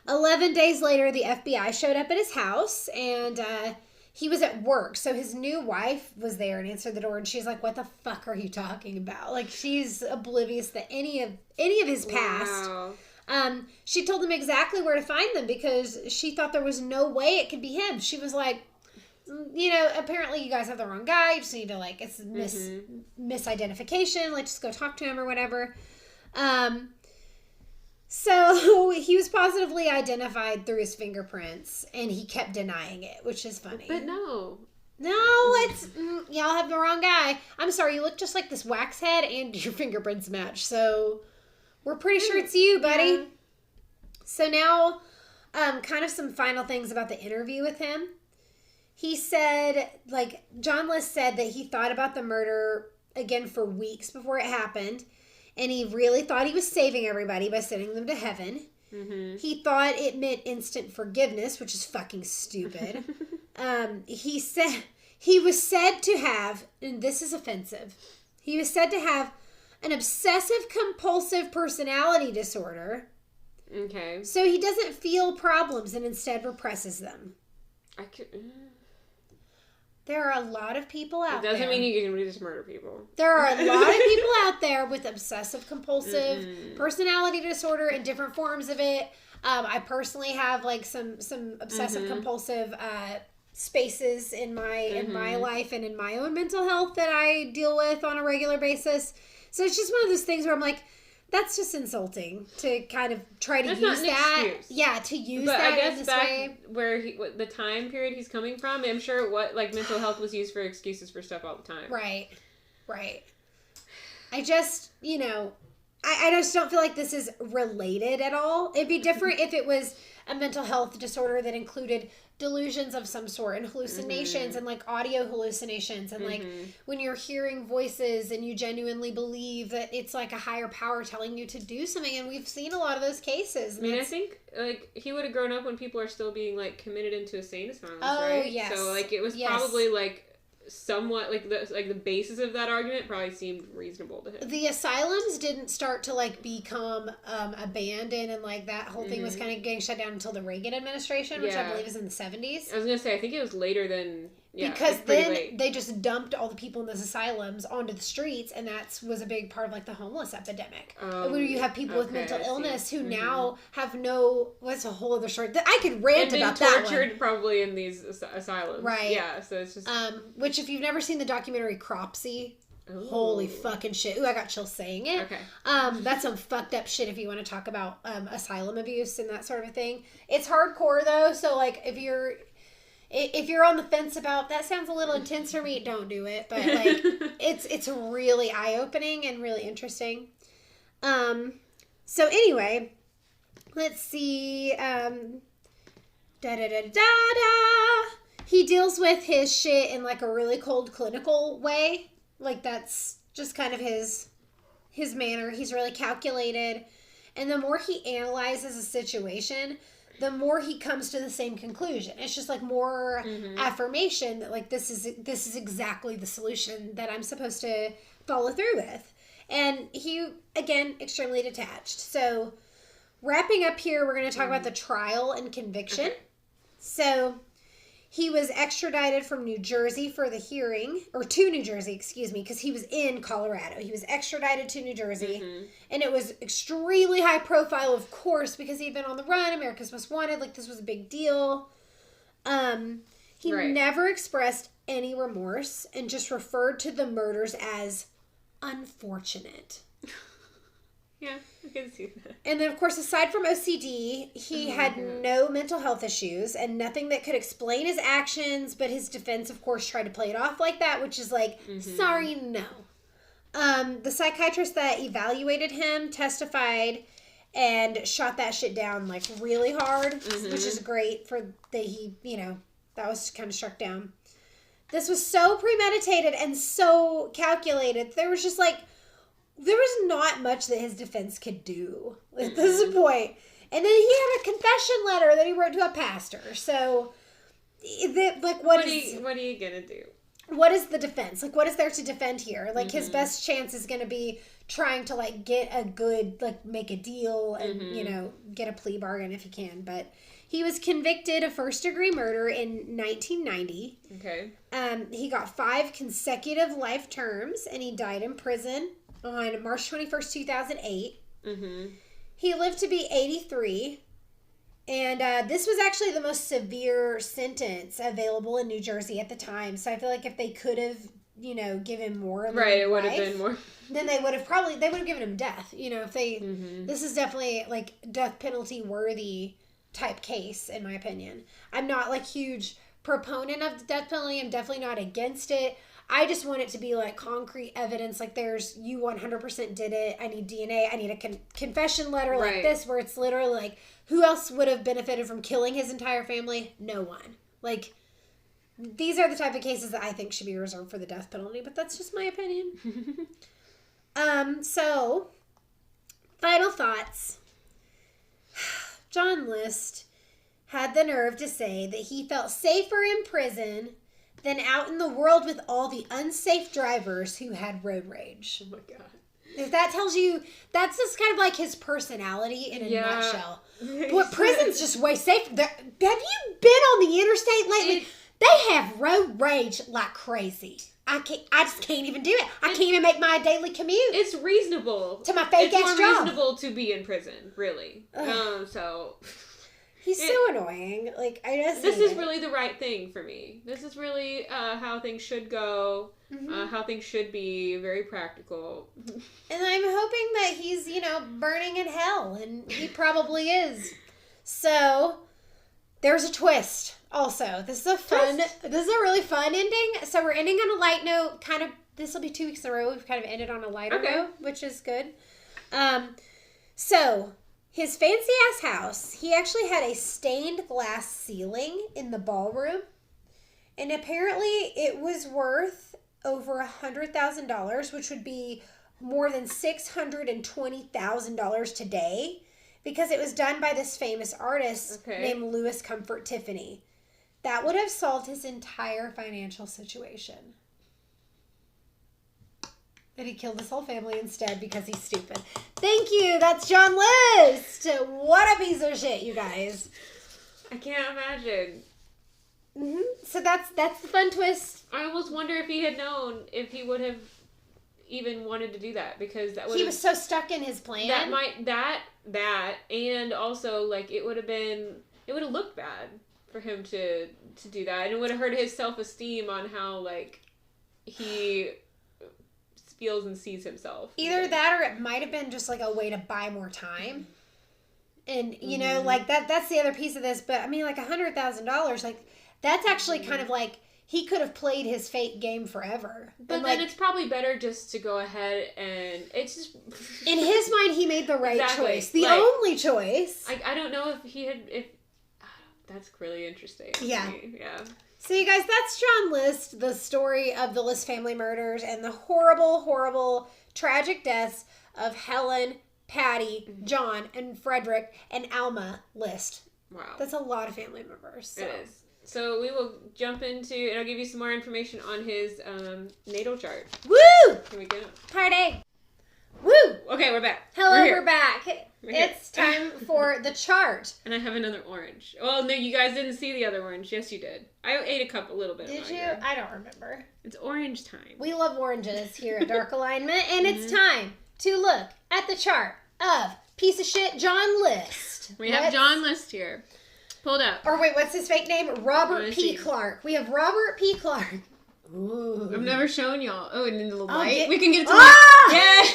11 days later, the FBI showed up at his house, and he was at work. So his new wife was there and answered the door, and she's like, what the fuck are you talking about? Like, she's oblivious to any of his past. Wow. She told him exactly where to find them because she thought there was no way it could be him. She was like, you know, apparently you guys have the wrong guy. You just need to, like, it's misidentification. Like, just go talk to him or whatever. So he was positively identified through his fingerprints, and he kept denying it, which is funny. But no, it's y'all have the wrong guy. I'm sorry, you look just like this wax head, and your fingerprints match. So we're pretty sure it's you, buddy. Yeah. So now, kind of some final things about the interview with him. He said, like, John List said that he thought about the murder again for weeks before it happened. And he really thought he was saving everybody by sending them to heaven. Mm-hmm. He thought it meant instant forgiveness, which is fucking stupid. He said he was said to have, and this is offensive, he was said to have an obsessive compulsive personality disorder. Okay. So he doesn't feel problems and instead represses them. There are a lot of people out there. It doesn't mean you can just murder people. There are a lot of people out there with obsessive compulsive personality disorder and different forms of it. I personally have like some obsessive compulsive spaces in my life and in my own mental health that I deal with on a regular basis. So it's just one of those things where I'm like, that's just insulting to kind of try to use that. Excuse. Yeah, to use but that I guess in this back way. Where the time period he's coming from, I'm sure mental health was used for excuses for stuff all the time. Right. I just, I just don't feel like this is related at all. It'd be different if it was a mental health disorder that included delusions of some sort and hallucinations and like audio hallucinations and like when you're hearing voices and you genuinely believe that it's like a higher power telling you to do something, and we've seen a lot of those cases. I mean, I think like he would have grown up when people are still being like committed into insane asylums, oh, right? Yes. So like it was probably like somewhat like the basis of that argument probably seemed reasonable to him. The asylums didn't start to like become abandoned and like that whole thing was kind of getting shut down until the Reagan administration, which I believe is in the 70s. I was gonna say I think it was later than because then they just dumped all the people in those asylums onto the streets, and that was a big part of like the homeless epidemic, where you have people with mental illness who now have what's a whole other story. I could rant about that one. Tortured probably in these asylums, right? Yeah, so it's just which if you've never seen the documentary Cropsy, holy fucking shit! Ooh, I got chills saying it. Okay, that's some fucked up shit if you want to talk about asylum abuse and that sort of a thing. It's hardcore though, so like if if you're on the fence about that sounds a little intense for me, don't do it. But like it's really eye-opening and really interesting. So anyway, let's see. He deals with his shit in like a really cold clinical way. Like that's just kind of his manner. He's really calculated. And the more he analyzes a situation, the more he comes to the same conclusion. It's just like more affirmation that like this is exactly the solution that I'm supposed to follow through with. And he, again, extremely detached. So wrapping up here, we're going to talk about the trial and conviction. Okay. So he was extradited from New Jersey for the hearing, or to New Jersey, excuse me, because he was in Colorado. He was extradited to New Jersey, and it was extremely high profile, of course, because he'd been on the run, America's Most Wanted, like this was a big deal. He never expressed any remorse and just referred to the murders as unfortunate. Yeah, I can see that. And then, of course, aside from OCD, he had no mental health issues and nothing that could explain his actions, but his defense, of course, tried to play it off like that, which is like, sorry, no. The psychiatrist that evaluated him testified and shot that shit down, like, really hard, which is great for that he, that was kind of struck down. This was so premeditated and so calculated. There was just, like, there was not much that his defense could do at this point. And then he had a confession letter that he wrote to a pastor. So, like, what are you going to do? What is the defense? Like, what is there to defend here? Like, his best chance is going to be trying to, like, get a good, like, make a deal and, get a plea bargain if he can. But he was convicted of first-degree murder in 1990. Okay. He got 5 consecutive life terms, and he died in prison on March 21st, 2008. He lived to be 83. And this was actually the most severe sentence available in New Jersey at the time. So I feel like if they could have, given more of it would have been more. Then they would have given him death. If they, this is definitely like death penalty worthy type case, in my opinion. I'm not like huge proponent of the death penalty. I'm definitely not against it. I just want it to be like concrete evidence, like you 100% did it. I need DNA. I need a confession letter like this where it's literally like, who else would have benefited from killing his entire family? No one. Like, these are the type of cases that I think should be reserved for the death penalty, but that's just my opinion. So, final thoughts. John List had the nerve to say that he felt safer in prison than out in the world with all the unsafe drivers who had road rage. Oh my God. If that tells you, that's just kind of like his personality in a nutshell. But prison's just way safer. Have you been on the interstate lately? They have road rage like crazy. I just can't even do it. I can't even make my daily commute. It's reasonable. To my fake ass job. It's more reasonable to be in prison, really. So... He's so annoying. Like, I just This is really the right thing for me. This is really how things should go, how things should be, very practical. And I'm hoping that he's, burning in hell, and he probably is. So, there's a twist also. This is a really fun ending. So, we're ending on a light note, kind of, this will be 2 weeks in a row. We've kind of ended on a lighter note, which is good. So, his fancy-ass house, he actually had a stained glass ceiling in the ballroom. And apparently it was worth over $100,000, which would be more than $620,000 today, because it was done by this famous artist named Louis Comfort Tiffany. That would have solved his entire financial situation. That he killed his whole family instead because he's stupid. Thank you. That's John List. What a piece of shit, you guys. I can't imagine. So that's the fun twist. I almost wonder if he had known if he would have even wanted to do that, because that would he was so stuck in his plan. That and also like it would have looked bad for him to do that, and it would have hurt his self-esteem on how like he feels and sees himself. Either that, or it might have been just like a way to buy more time. And like that's the other piece of this. But I mean, like $100,000, like That's actually kind of like, he could have played his fake game forever. But then it's probably better just to go ahead and it's just... In his mind, he made the right choice. The only choice. I don't know if he had... That's really interesting. Yeah. Yeah. So you guys, that's John List, the story of the List family murders and the horrible, horrible, tragic deaths of Helen, Patty, John, and Frederick, and Alma List. Wow. That's a lot of family members. So. It is. So we will jump into, and I'll give you some more information on his natal chart. Woo! Here we go. Party! Woo! Okay, we're back. Hello, we're back. It's time for the chart. And I have another orange. Well, no, you guys didn't see the other orange. Yes, you did. I ate a little bit. Did you? I don't remember. It's orange time. We love oranges here at Dark Alignment, and it's time to look at the chart of piece of shit John List. We have John List here. Pulled up. Or wait, what's his fake name? Robert P. Clark. We have Robert P. Clark. Ooh. I've never shown y'all. Oh, and in the light. We can get it to Yeah!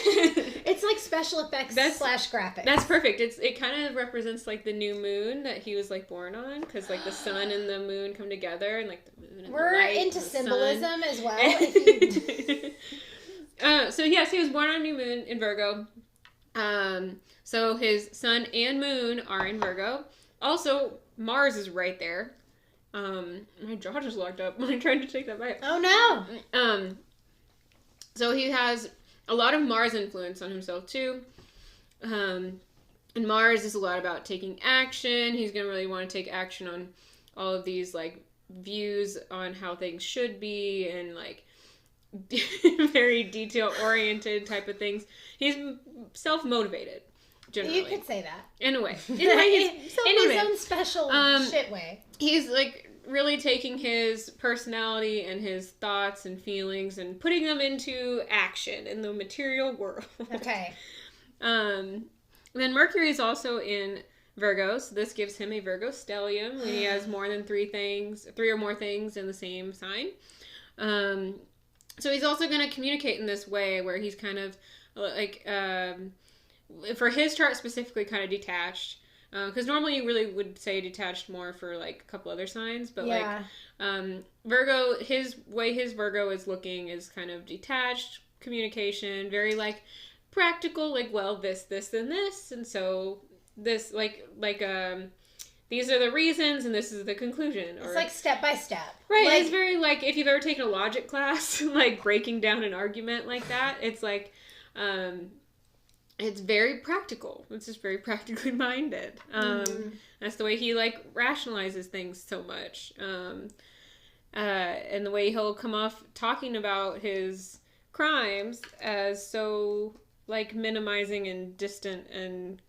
It's like special effects / graphics. That's perfect. It kind of represents like the new moon that he was like born on, because like the sun and the moon come together, and like the moon and We're the light into symbolism as well. So yes, he was born on new moon in Virgo. So his sun and moon are in Virgo. Also, Mars is right there. My jaw just locked up when I tried to take that bite. Oh no. So he has a lot of Mars influence on himself too. And Mars is a lot about taking action. He's gonna really want to take action on all of these like views on how things should be and like very detail oriented type of things. He's self-motivated. Generally. You could say that. In a way. In his own special shit way. He's like really taking his personality and his thoughts and feelings and putting them into action in the material world. Okay. Then Mercury is also in Virgo, so this gives him a Virgo stellium when he has more than three or more things in the same sign. So he's also going to communicate in this way where he's kind of like... for his chart specifically, kind of detached, because normally you really would say detached more for like a couple other signs, but Virgo, his Virgo is looking is kind of detached communication, very like practical, like this and this, and so this these are the reasons and this is the conclusion. Or, it's like step by step, right? Like, it's very like if you've ever taken a logic class, like breaking down an argument like that. It's like it's very practical. It's just very practically minded. That's the way he like rationalizes things so much. And the way he'll come off talking about his crimes as so like minimizing and distant and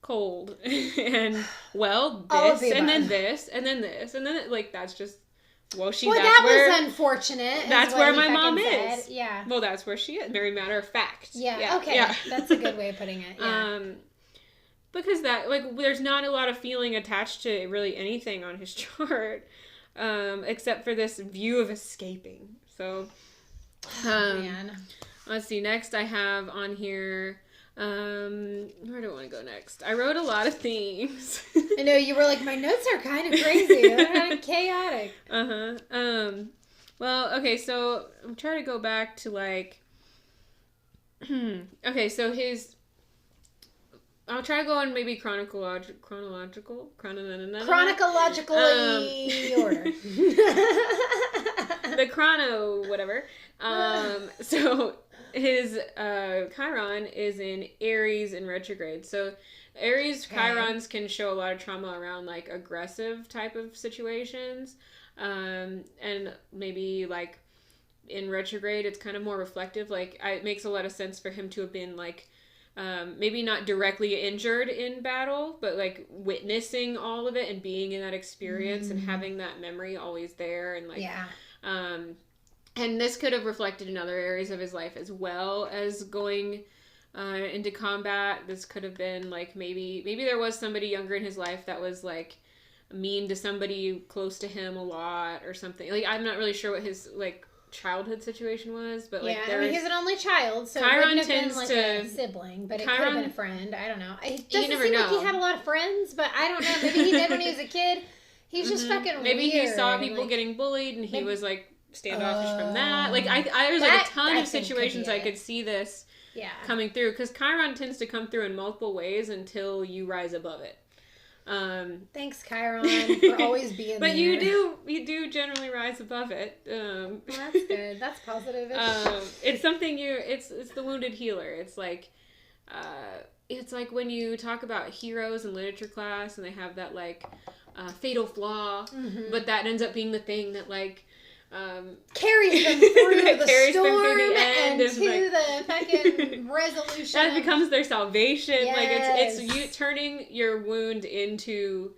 cold and this and then this and then this and then like that's just was unfortunate. That's where my mom is. Yeah. Well, that's where she is. Very matter of fact. Yeah. Okay. Yeah. That's a good way of putting it. Yeah. Because that like there's not a lot of feeling attached to really anything on his chart, except for this view of escaping. So, man. Let's see. Next, I have on here. Where do I want to go next? I wrote a lot of things. I know, you were like, my notes are kind of crazy. They're kind of chaotic. Well, okay, so I'm trying to go back to like, okay, so I'll try to go on maybe chronologically order. The chrono, whatever. So his Chiron is in Aries in retrograde. So Aries Chirons can show a lot of trauma around like aggressive type of situations. And maybe like in retrograde, it's kind of more reflective. Like it makes a lot of sense for him to have been like, maybe not directly injured in battle, but like witnessing all of it and being in that experience and having that memory always there. And like, and this could have reflected in other areas of his life as well as going into combat. This could have been like maybe there was somebody younger in his life that was like mean to somebody close to him a lot or something. Like I'm not really sure what his like childhood situation was, but like he's an only child, so Chiron it wouldn't have tends been like to a sibling, but it could have been a friend. I don't know. It doesn't never seem know. like he had a lot of friends, but I don't know. Maybe he did when he was a kid. He's just fucking maybe weird. He saw people getting bullied and he was like standoffish from that. Like I was like a ton of situations I could see this coming through, because Chiron tends to come through in multiple ways until you rise above it. Thanks, Chiron, for always being but there. But you do generally rise above it. Well, that's good. That's positive. It's something it's the wounded healer. It's like when you talk about heroes in literature class and they have that like fatal flaw, but that ends up being the thing that like carries them through the storm and to like, the fucking resolution. That becomes their salvation. Yes. Like it's you turning your wound into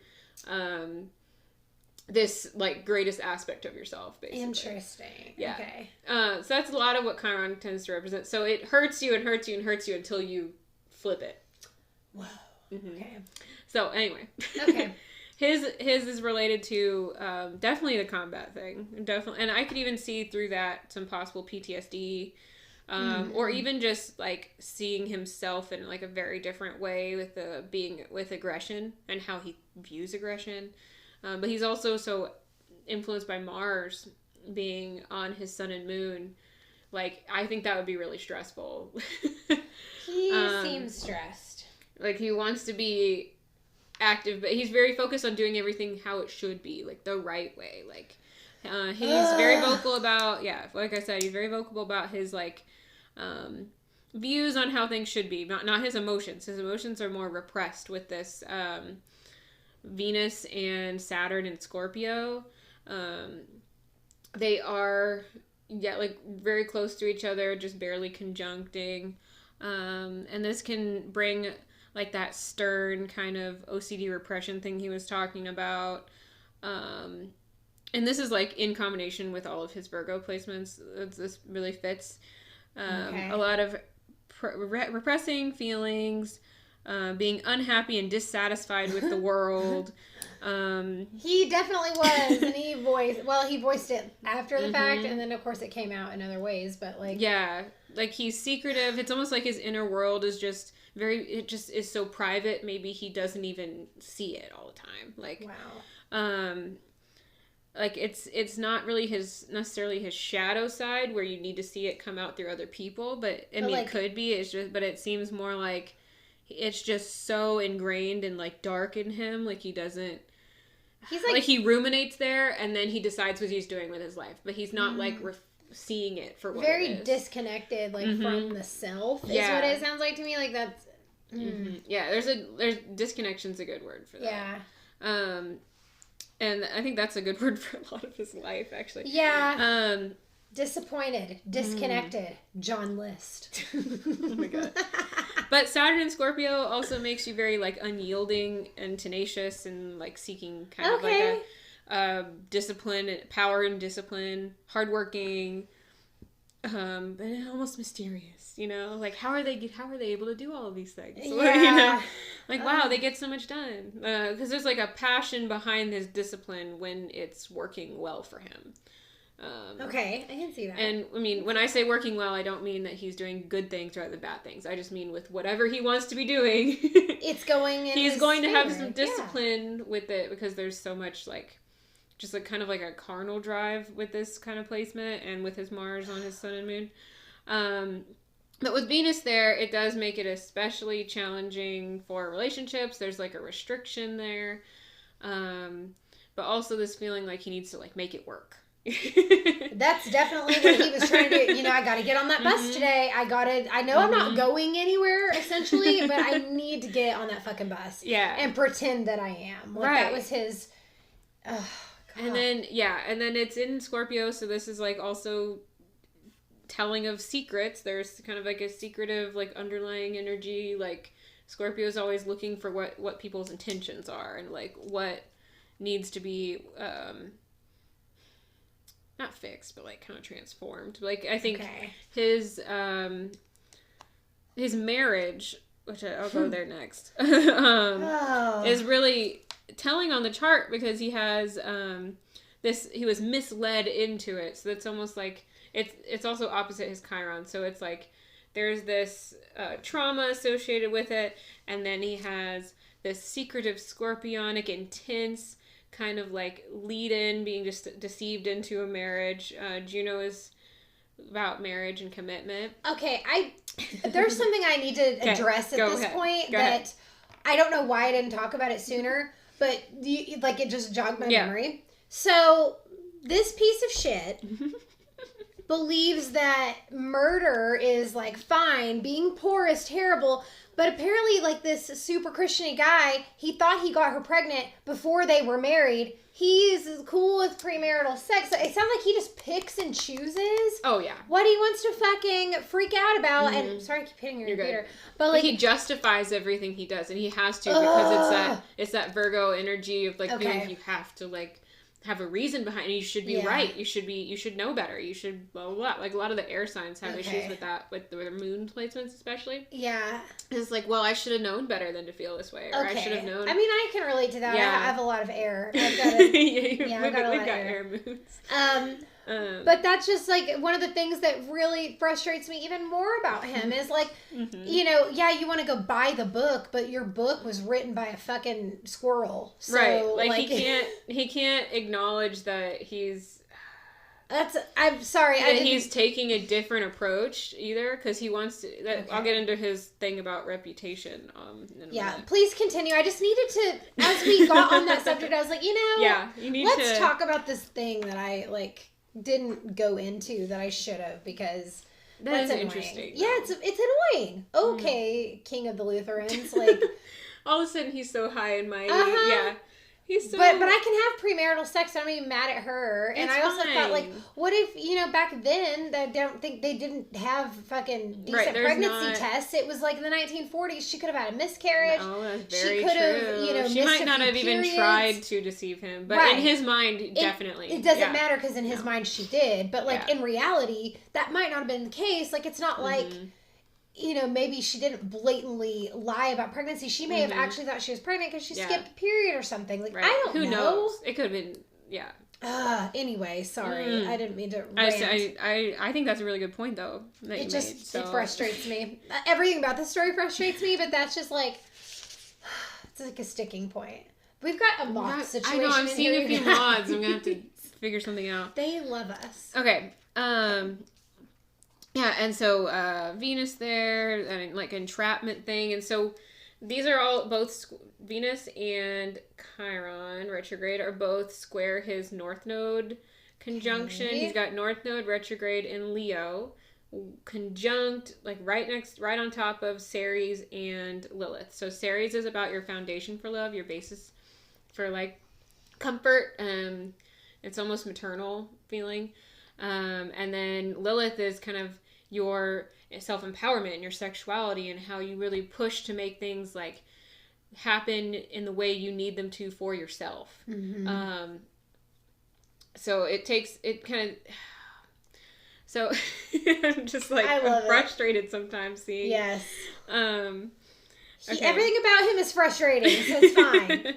this like greatest aspect of yourself, basically. Interesting. Yeah. Okay. So that's a lot of what Chiron tends to represent. So it hurts you and hurts you and hurts you until you flip it. Whoa. Okay. So anyway. Okay. His is related to definitely the combat thing, definitely, and I could even see through that some possible PTSD, or even just like seeing himself in like a very different way with being with aggression and how he views aggression. But he's also so influenced by Mars being on his sun and moon. Like I think that would be really stressful. He seems stressed. Like he wants to be active, but he's very focused on doing everything how it should be, like the right way. Like he's very vocal about like I said, he's very vocal about his like views on how things should be, not his emotions. His emotions are more repressed with this Venus and Saturn and Scorpio. They are like very close to each other, just barely conjuncting, and this can bring like that stern kind of OCD repression thing he was talking about. And this is like in combination with all of his Virgo placements. This really fits. A lot of repressing feelings, being unhappy and dissatisfied with the world. He definitely was, and he voiced it after the fact, and then of course it came out in other ways, but like... Yeah, like he's secretive. It's almost like his inner world is just it just is so private, maybe he doesn't even see it all the time. Like, wow. Like it's not really necessarily his shadow side where you need to see it come out through other people, but I mean, like, it could be, but it seems more like it's just so ingrained and like dark in him. Like he's like he ruminates there and then he decides what he's doing with his life, but he's not like seeing it for what very it is. Disconnected, like from the self is what it sounds like to me. Like that's yeah, there's disconnection's a good word for that. And I think that's a good word for a lot of his life, actually. Yeah. Disappointed, disconnected, John List. Oh my god. But Saturn in Scorpio also makes you very like unyielding and tenacious and like seeking kind of like a discipline, power and discipline, hardworking, but almost mysterious, you know? Like how are they able to do all of these things? Yeah. You know? Like wow, they get so much done. Because there's like a passion behind this discipline when it's working well for him. Okay, I can see that. And I mean, when I say working well, I don't mean that he's doing good things rather than bad things. I just mean with whatever he wants to be doing, it's going in he's going to have some discipline with it, because there's so much like just like kind of like a carnal drive with this kind of placement and with his Mars on his sun and moon. But with Venus there, it does make it especially challenging for relationships. There's like a restriction there. But also this feeling like he needs to like make it work. That's definitely what he was trying to do. You know, I got to get on that bus today. I know I'm not going anywhere essentially, but I need to get on that fucking bus. Yeah. And pretend that I am. Like that was his and then it's in Scorpio, so this is like also telling of secrets. There's kind of like a secretive like underlying energy. Like Scorpio is always looking for what people's intentions are and like what needs to be not fixed, but like kind of transformed. Like I think his marriage, which I'll go there next, is really telling on the chart, because he has he was misled into it. So it's almost like it's also opposite his Chiron. So it's like there's this trauma associated with it, and then he has this secretive scorpionic intense kind of like lead in being just deceived into a marriage. Juno is about marriage and commitment. Okay, there's something I need to address at this point that I don't know why I didn't talk about it sooner, but it just jogged my memory. So this piece of shit believes that murder is like fine, being poor is terrible, but apparently like this super Christian-y guy, he thought he got her pregnant before they were married. He's cool with premarital sex. It sounds like he just picks and chooses. Oh yeah. What he wants to fucking freak out about. And sorry, I keep hitting your computer. But like he justifies everything he does, and he has to because it's that Virgo energy of like feeling you have to like have a reason behind it. You should be right. You should know better. You should blah, blah, blah. Like a lot of the air signs have issues with that, with their moon placements especially. Yeah. It's like, well, I should have known better than to feel this way. Or I should have known. I mean, I can relate to that. Yeah. I have a lot of air. I've got we've got air moons. But that's just like one of the things that really frustrates me even more about him is like, you know, you want to go buy the book, but your book was written by a fucking squirrel. So, right. Like he can't acknowledge that I'm sorry. He's taking a different approach either because he wants to. I'll get into his thing about reputation. Please continue. I just needed to, as we got on that subject, I was like, let's talk about this thing that I like didn't go into that I should have because that's interesting. Yeah, it's annoying. Okay, King of the Lutherans, like all of a sudden he's so high and mighty. Yeah. But I can have premarital sex. I'm not even mad at her. And I also thought, like, what if, back then, I don't think they didn't have fucking decent pregnancy tests. It was like in the 1940s. She could have had a miscarriage. Oh, that's very true. She might not have even tried to deceive him. But in his mind, definitely. It doesn't matter because in his mind she did. But, like, in reality, that might not have been the case. Like, it's not like... maybe she didn't blatantly lie about pregnancy. She may have actually thought she was pregnant because she skipped a period or something. Like, I don't know. Who knows? It could have been, anyway, sorry. I didn't mean to rant. I think that's a really good point, though. It frustrates me. Everything about this story frustrates me, but that's just like, it's like a sticking point. We've got a moth situation. I know, I'm seeing a few moths. I'm going to have to figure something out. They love us. Okay. Yeah, and so Venus there, and like entrapment thing, and so these are all both Venus and Chiron retrograde are both square his North Node conjunction. Okay. He's got North Node retrograde in Leo, conjunct like right on top of Ceres and Lilith. So Ceres is about your foundation for love, your basis for like comfort. It's almost maternal feeling. And then Lilith is kind of your self-empowerment and your sexuality and how you really push to make things like happen in the way you need them to for yourself. So so I'm just like, I'm frustrated sometimes seeing. Yes. Okay. Everything about him is frustrating, so it's fine.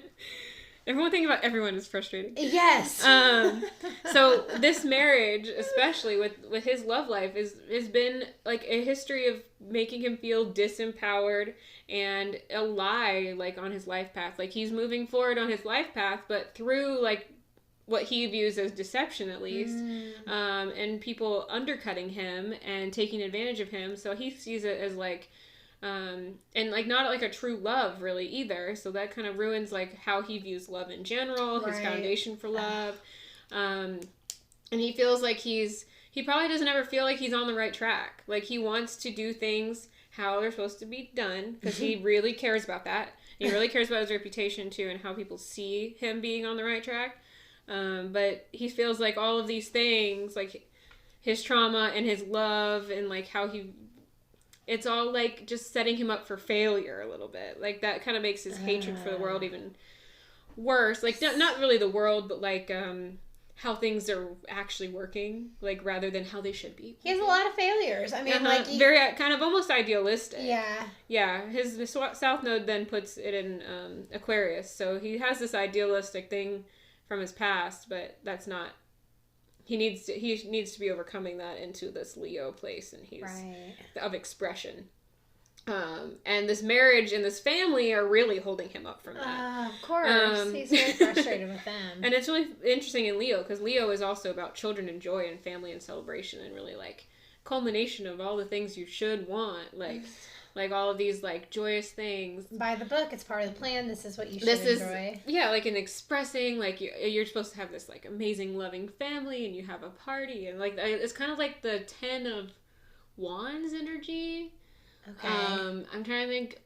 Everyone thinking about everyone is frustrating. Yes. So this marriage, especially with his love life, has been like a history of making him feel disempowered and a lie like on his life path. Like he's moving forward on his life path, but through like what he views as deception at least, and people undercutting him and taking advantage of him. So he sees it as like, and like not like a true love really either. So that kind of ruins like how he views love in general, his foundation for love. And he feels like he probably doesn't ever feel like he's on the right track. Like he wants to do things how they're supposed to be done because he really cares about that. He really cares about his reputation too and how people see him being on the right track. But he feels like all of these things, like his trauma and his love and like how it's all like just setting him up for failure a little bit. Like that kind of makes his hatred for the world even worse. Like not really the world, but like how things are actually working, like rather than how they should be. He has a lot of failures. I mean, like very kind of almost idealistic. Yeah. Yeah. His South Node then puts it in Aquarius, so he has this idealistic thing from his past, but that's not. He needs to be overcoming that into this Leo place, and he's of expression. And this marriage and this family are really holding him up from that. Of course. He's very frustrated with them. And it's really interesting in Leo, because Leo is also about children and joy and family and celebration and really, like, culmination of all the things you should want. Like all of these, like, joyous things. By the book, it's part of the plan. This is what you should enjoy. Yeah, like, in expressing, like, you're supposed to have this, like, amazing, loving family, and you have a party. And, like, it's kind of like the 10 of Wands energy. Okay. I'm trying to think,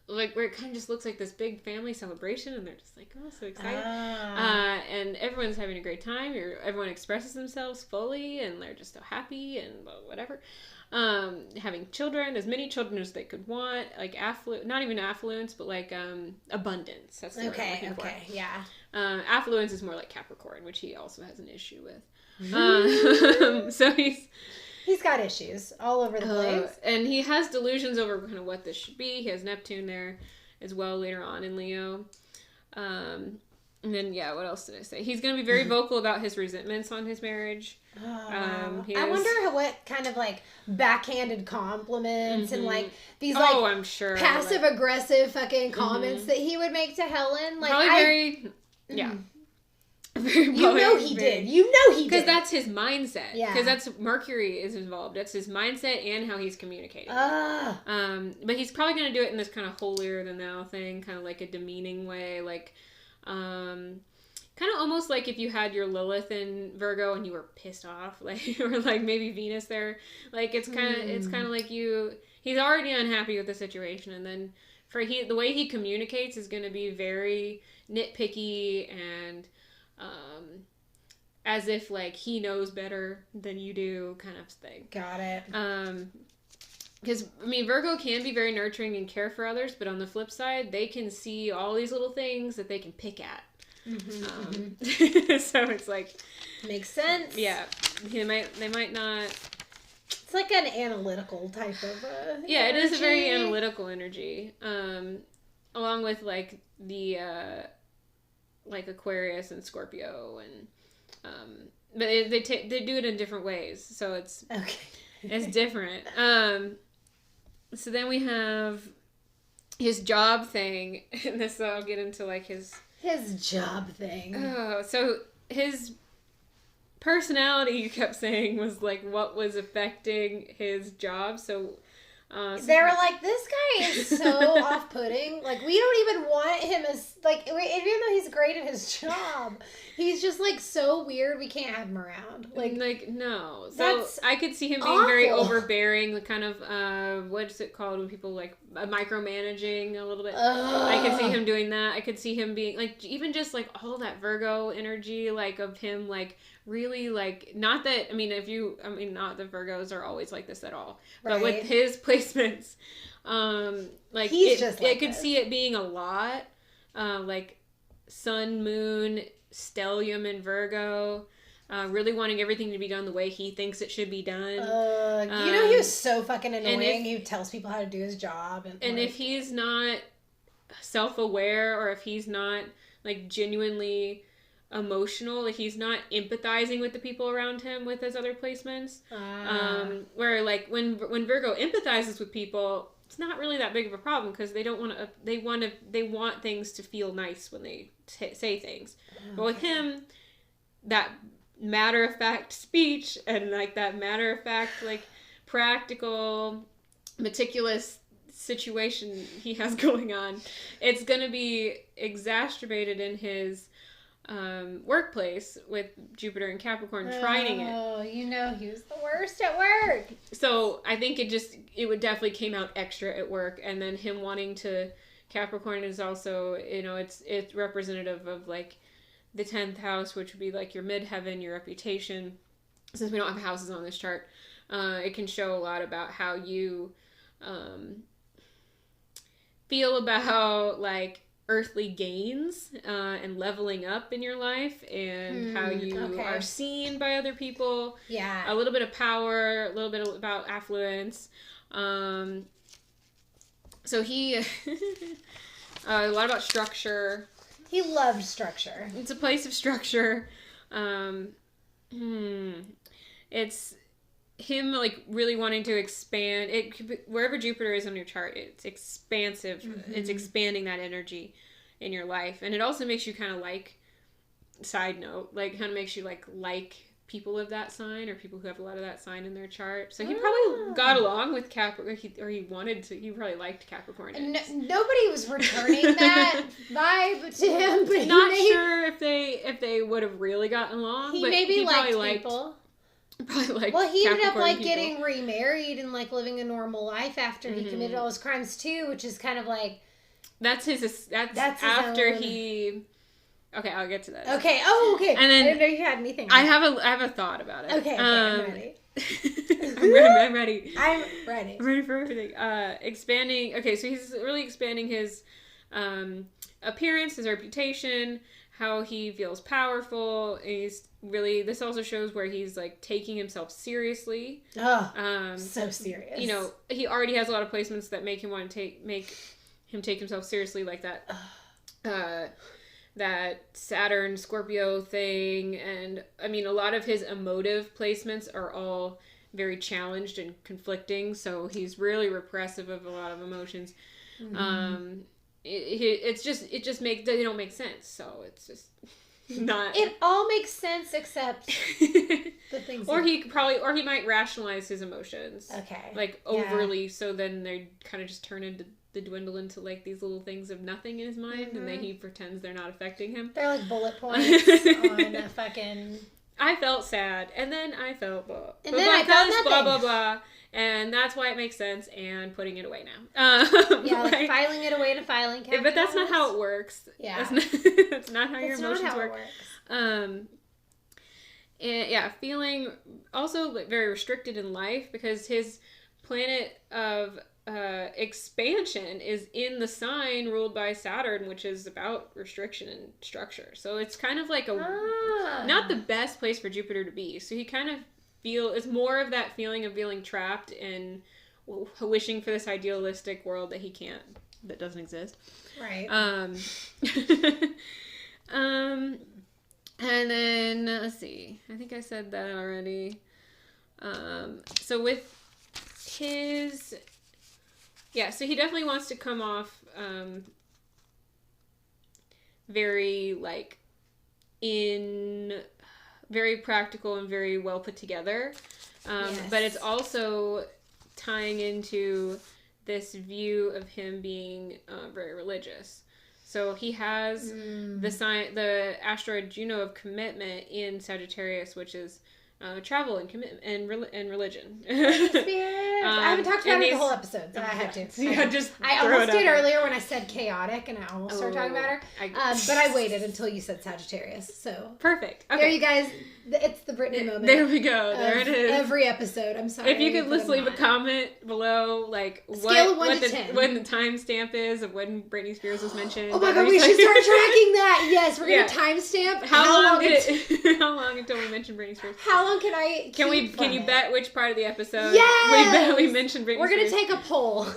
like, where it kind of just looks like this big family celebration, and they're just like, oh, so excited. And everyone's having a great time. Everyone expresses themselves fully, and they're just so happy, and whatever. Having children, as many children as they could want, like, not even affluence, but, like, abundance. That's the word I'm looking for. Yeah. Affluence is more like Capricorn, which he also has an issue with. So He's got issues all over the place. And he has delusions over kind of what this should be. He has Neptune there as well later on in Leo. And then, what else did I say? He's going to be very vocal about his resentments on his marriage. I wonder what kind of, like, backhanded compliments and, like, these, like, I'm sure, passive-aggressive fucking comments that he would make to Helen. Like, probably very, You know he did. Because that's his mindset. Yeah. Because that's Mercury is involved. That's his mindset and how he's communicating. But he's probably going to do it in this kind of holier than thou thing, kind of like a demeaning way, like, kind of almost like if you had your Lilith in Virgo and you were pissed off, like, or like maybe Venus there, like it's kind of like he's already unhappy with the situation, and then the way he communicates is going to be very nitpicky and as if, like, he knows better than you do, kind of thing. Got it. Because, I mean, Virgo can be very nurturing and care for others, but on the flip side, they can see all these little things that they can pick at. So it's like... Makes sense. Yeah. They might not... It's like an analytical type of yeah, energy. It is a very analytical energy. Along with, like, the... like Aquarius and Scorpio, and but they do it in different ways, so it's different. So then we have his job thing, and this I'll get into, like, his job thing. Oh, so his personality, you kept saying, was, like, what was affecting his job. So they were like, this guy is so off-putting. Like, we don't even want him as, like, even though he's great at his job, he's just, like, so weird, we can't have him around. Like no. So I could see him being very overbearing, kind of, what's it called when people, like, micromanaging a little bit. I could see him doing that. I could see him being, like, even just, like, all that Virgo energy, like, of him, like, really, like, not that Virgos are always like this at all, but with his placements, like, I could see it being a lot, like, Sun, Moon, Stellium in Virgo, really wanting everything to be done the way he thinks it should be done. He was so fucking annoying. He tells people how to do his job, and if he's not self-aware, or if he's not, like, genuinely emotional, like, he's not empathizing with the people around him with his other placements, where, like, when Virgo empathizes with people, it's not really that big of a problem, because they want things to feel nice when they say things. But with him, that matter-of-fact speech and, like, that matter-of-fact, like, practical, meticulous situation he has going on, it's gonna be exacerbated in his workplace with Jupiter and Capricorn trining it. Oh, he was the worst at work. So I think it would definitely came out extra at work, and then him wanting to, Capricorn is also, it's representative of, like, the 10th house, which would be, like, your midheaven, your reputation. Since we don't have houses on this chart, it can show a lot about how you feel about, like, earthly gains and leveling up in your life, and how you are seen by other people. Yeah. A little bit of power, a little bit about affluence. So he a lot about structure. He loved structure. It's a place of structure. It's him like really wanting to expand. It could be, wherever Jupiter is on your chart, it's expansive. Mm-hmm. It's expanding that energy in your life, and it also makes you kind of like. Side note, like kind of makes you like people of that sign or people who have a lot of that sign in their chart. So he probably got along with Capricorn, or he wanted to. He probably liked Capricorn. Nobody was returning that vibe to him. But not sure if they would have really gotten along. He but maybe he liked probably people. Probably liked. Well, he ended up like people. getting remarried and like living a normal life after he committed all his crimes too, which is kind of like that's after he. Okay, I'll get to that. Okay. Oh, okay. And then I didn't know you had anything. I have a thought about it. Okay, I'm ready. I'm ready. I'm ready. I'm ready for everything. Expanding. Okay, so he's really expanding his appearance, his reputation, how he feels powerful. He's really. This also shows where he's like taking himself seriously. Oh, so serious. You know, he already has a lot of placements that make him want to make him take himself seriously, like that. That Saturn Scorpio thing, and I mean a lot of his emotive placements are all very challenged and conflicting, so he's really repressive of a lot of emotions. Mm-hmm. It just makes they don't make sense, so it's just not. It all makes sense except the things. Or he might rationalize his emotions. Okay. Like overly, so then they kind of just turn into. They dwindle into like these little things of nothing in his mind, and then he pretends they're not affecting him. They're like bullet points on a fucking. I felt sad, and then I felt blah, and then I felt nothing. Blah blah blah, and that's why it makes sense. And putting it away now. Yeah, like filing it away in a filing cabinet. But that's not how it works. Yeah, that's not how your emotions work. And, yeah, feeling also very restricted in life because his planet of expansion is in the sign ruled by Saturn, which is about restriction and structure. So it's kind of like not the best place for Jupiter to be. So he kind of it's more of that feeling of feeling trapped and wishing for this idealistic world that doesn't exist. Right. And then let's see. I think I said that already. So with his. Yeah, so he definitely wants to come off very, like, very practical and very well put together. Yes. But it's also tying into this view of him being very religious. So he has the asteroid Juno of commitment in Sagittarius, which is travel and commitment and religion. I haven't talked about it the whole episode, so I had to. Yeah, I almost did earlier when I said chaotic, and I almost started talking about her. But I waited until you said Sagittarius. So perfect. Okay. There, you guys. It's the Brittney moment. There we go. There it is. Every episode. I'm sorry. If you could just leave a comment below, like scale of 1 to 10, when the timestamp is of when Britney Spears was mentioned. Oh my god, we should start tracking that. Yes, we're gonna timestamp. How long until we mention Britney Spears? How long can I? Can you bet which part of the episode? Yes! we mentioned Britney Spears? We're gonna take a poll.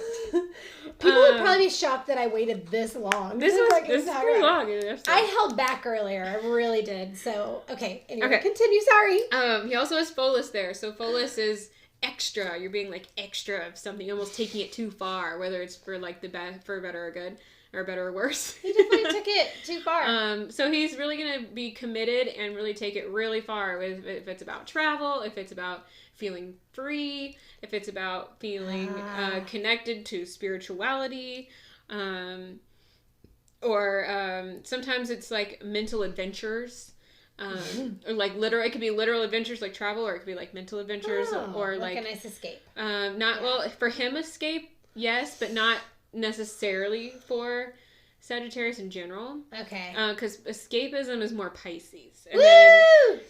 People would probably be shocked that I waited this long. This is pretty long. I held back earlier. I really did. So, okay. Anyway, continue. Sorry. He also has Pholus there. So Pholus is extra. You're being like extra of something, almost taking it too far, whether it's for like for better or good, or better or worse. He definitely took it too far. So he's really going to be committed and really take it really far. If it's about travel, if it's about feeling free, if it's about feeling connected to spirituality, or sometimes it's like mental adventures, or like it could be literal adventures like travel, or it could be like mental adventures, or like a nice escape. Well, for him, escape, yes, but not necessarily for Sagittarius in general. Okay. Because escapism is more Pisces.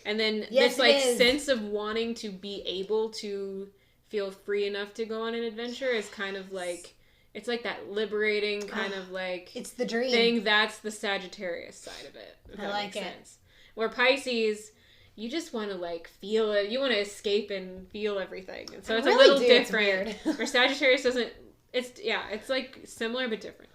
And then yes, this like sense of wanting to be able to feel free enough to go on an adventure is kind of like, it's like that liberating kind of like it's the dream thing. That's the Sagittarius side of it. If that makes sense. Where Pisces, you just want to like feel it. You want to escape and feel everything. And so it's really a little different. Where Sagittarius doesn't. It's like similar but different.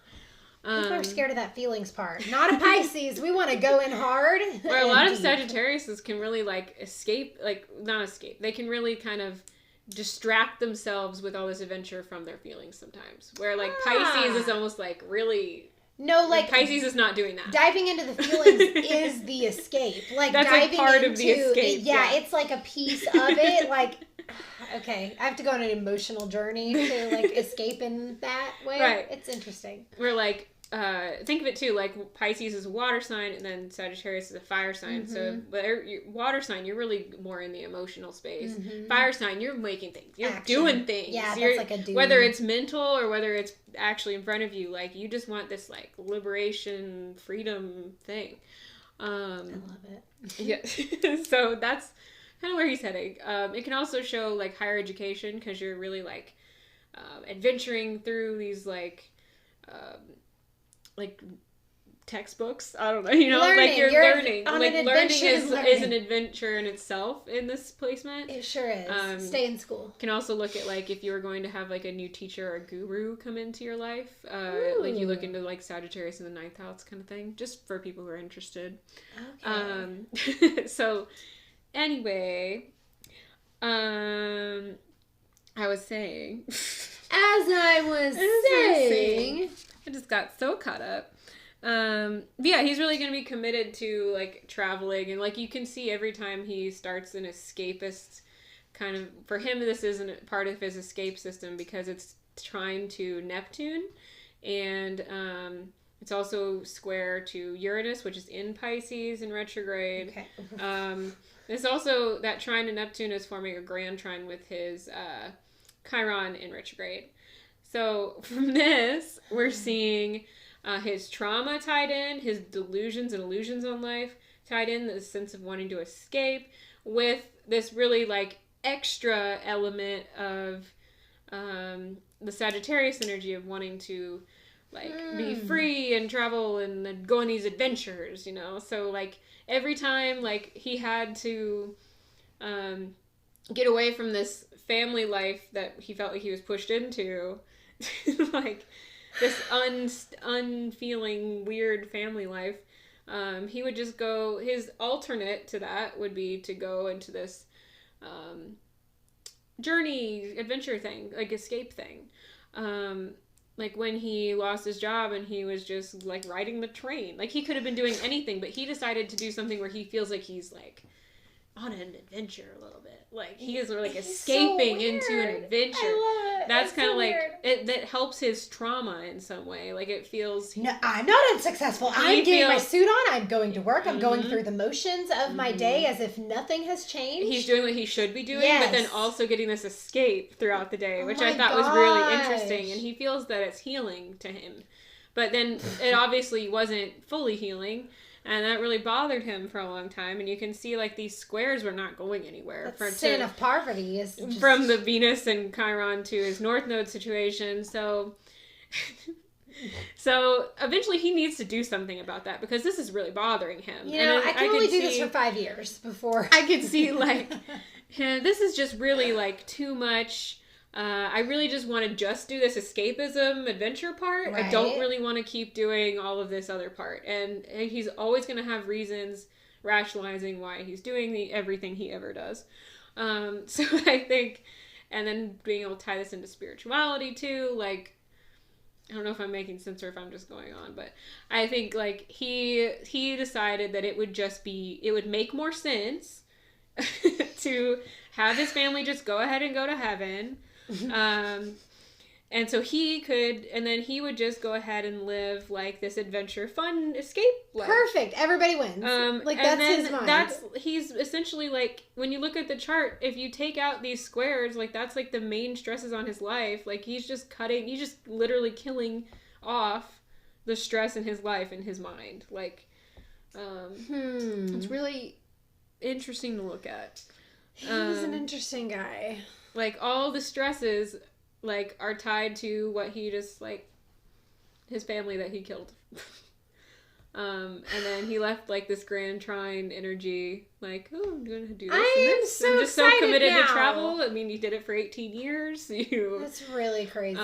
People are scared of that feelings part. Not a Pisces. We want to go in hard. Where a lot of Sagittariuses can really like escape, like not escape. They can really kind of distract themselves with all this adventure from their feelings sometimes. Where, like, Pisces is almost, like, really... No, like... Pisces is not doing that. Diving into the feelings is the escape. Like, that's diving like part into, of the escape. Yeah, it's like a piece of it. Like, okay, I have to go on an emotional journey to, like, escape in that way. Right. It's interesting. We're, like... think of it too, like Pisces is a water sign and then Sagittarius is a fire sign. So water sign, you're really more in the emotional space. Fire sign, you're making things. You're doing things. Yeah, that's like a do. Whether it's mental or whether it's actually in front of you, like you just want this like liberation, freedom thing. I love it. Yeah. So that's kind of where he's heading. It can also show like higher education because you're really like adventuring through these like textbooks. I don't know, you know, like you're learning. Like learning is an adventure in itself in this placement. It sure is. Stay in school. Can also look at like if you were going to have like a new teacher or guru come into your life. Like you look into like Sagittarius in the 9th house kind of thing, just for people who are interested. Okay. So anyway, I was saying. As I was saying. I just got so caught up. Yeah, he's really going to be committed to, like, traveling. And, like, you can see every time he starts an escapist kind of... For him, this isn't part of his escape system because it's trying to Neptune. And it's also square to Uranus, which is in Pisces in retrograde. Okay. It's also... That trine to Neptune is forming a grand trine with his Chiron in retrograde. So from this, we're seeing his trauma tied in, his delusions and illusions on life tied in, the sense of wanting to escape, with this really like extra element of the Sagittarius energy of wanting to like be free and travel and go on these adventures, you know? So like every time like he had to get away from this family life that he felt like he was pushed into, like this unfeeling weird family life, he would just go, his alternate to that would be to go into this journey adventure thing, like escape thing, like when he lost his job and he was just like riding the train, like he could have been doing anything, but he decided to do something where he feels like he's like on an adventure a little bit. Like he is like escaping so into an adventure. I love it. That's kind of so like it, that helps his trauma in some way. Like it feels. No, I'm not unsuccessful. I'm getting my suit on. I'm going to work. I'm going through the motions of my day as if nothing has changed. He's doing what he should be doing, but then also getting this escape throughout the day, which I thought was really interesting. And he feels that it's healing to him, but then it obviously wasn't fully healing. And that really bothered him for a long time. And you can see, like, these squares were not going anywhere. That sin of poverty is just... From the Venus and Chiron to his North Node situation. So eventually he needs to do something about that because this is really bothering him. You know, I can only do this for 5 years before... I could see, like, this is just really, like, too much... I really just want to just do this escapism adventure part. Right. I don't really want to keep doing all of this other part. And he's always going to have reasons rationalizing why he's doing everything he ever does. So I think, and then being able to tie this into spirituality too, like, I don't know if I'm making sense or if I'm just going on, but I think like he decided that it would make more sense to have his family just go ahead and go to heaven. And so he would just go ahead and live like this adventure, fun escape life. Perfect. Everybody wins. Like that's his mind. He's essentially like, when you look at the chart, if you take out these squares, like that's like the main stresses on his life. Like he's just literally killing off the stress in his life and his mind. Like, it's really interesting to look at. He's an interesting guy. Like, all the stresses, like, are tied to what he just, like, his family that he killed. And then he left, like, this grand trine energy, like, oh, I'm going to do this I'm just so committed to travel. I mean, you did it for 18 years. That's really crazy.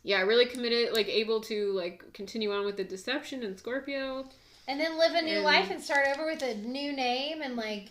Yeah, really committed, like, able to, like, continue on with the deception in Scorpio. And then live a new life and start over with a new name and, like...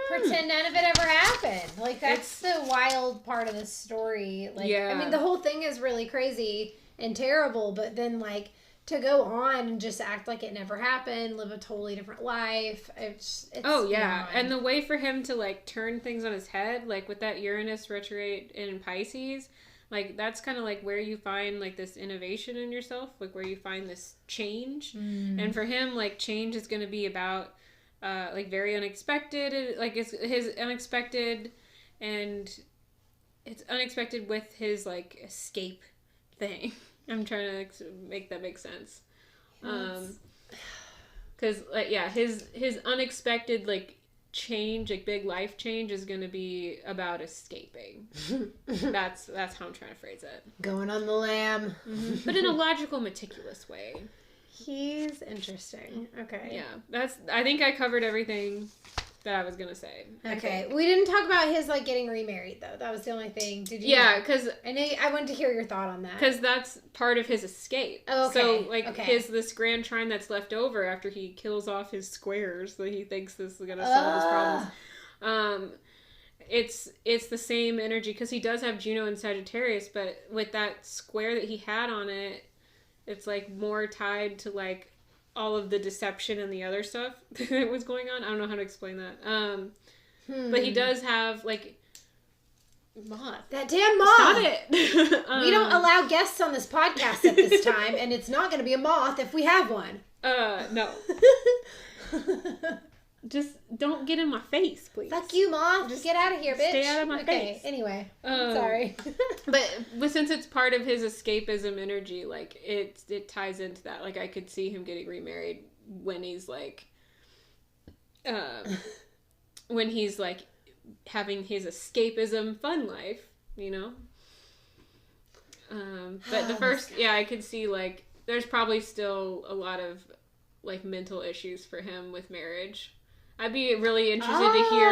pretend none of it ever happened. Like, that's the wild part of the story. Like, I mean, the whole thing is really crazy and terrible, but then, like, to go on and just act like it never happened, live a totally different life. It's beyond. And the way for him to, like, turn things on his head, like, with that Uranus retrograde in Pisces, like, that's kind of, like, where you find, like, this innovation in yourself, like, where you find this change. And for him, like, change is going to be about, like, very unexpected, like, it's his unexpected, and it's unexpected with his, like, escape thing. I'm trying to make that make sense. Because, like, his unexpected, like, change, like, big life change is going to be about escaping. That's how I'm trying to phrase it. Going on the lam. But in a logical, meticulous way. He's interesting. Okay. Yeah. I think I covered everything that I was going to say. Okay. We didn't talk about his, like, getting remarried, though. That was the only thing. Did you? Yeah, because I wanted to hear your thought on that. Because that's part of his escape. Oh, okay. So, like, this grand trine that's left over after he kills off his squares that he thinks this is going to solve his problems. It's the same energy, because he does have Juno and Sagittarius, but with that square that he had on it, it's, like, more tied to, like, all of the deception and the other stuff that was going on. I don't know how to explain that. But he does have, like, moth. That damn moth. Stop it. We don't allow guests on this podcast at this time, and it's not going to be a moth if we have one. No. Just don't get in my face, please. Fuck you, moth. Just get out of here, bitch. Stay out of my face. Anyway. Sorry. but since it's part of his escapism energy, like, it ties into that. Like, I could see him getting remarried when he's, like, having his escapism fun life, you know? But the first, I could see, like, there's probably still a lot of, like, mental issues for him with marriage. I'd be really interested to hear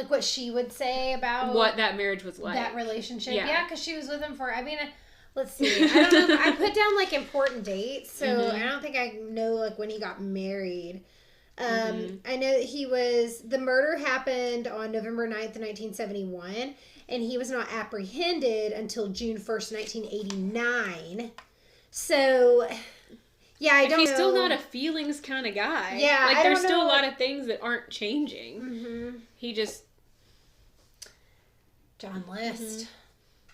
what she would say about what that marriage was like. That relationship. Yeah, because she was with him for, I mean, let's see. I don't know. I put down, like, important dates, so I don't think I know, like, when he got married. I know that the murder happened on November 9th, 1971, and he was not apprehended until June 1st, 1989. So... yeah, I don't know. He's still not a feelings kind of guy. Yeah, like, there's still a lot of things that aren't changing. He just... John List.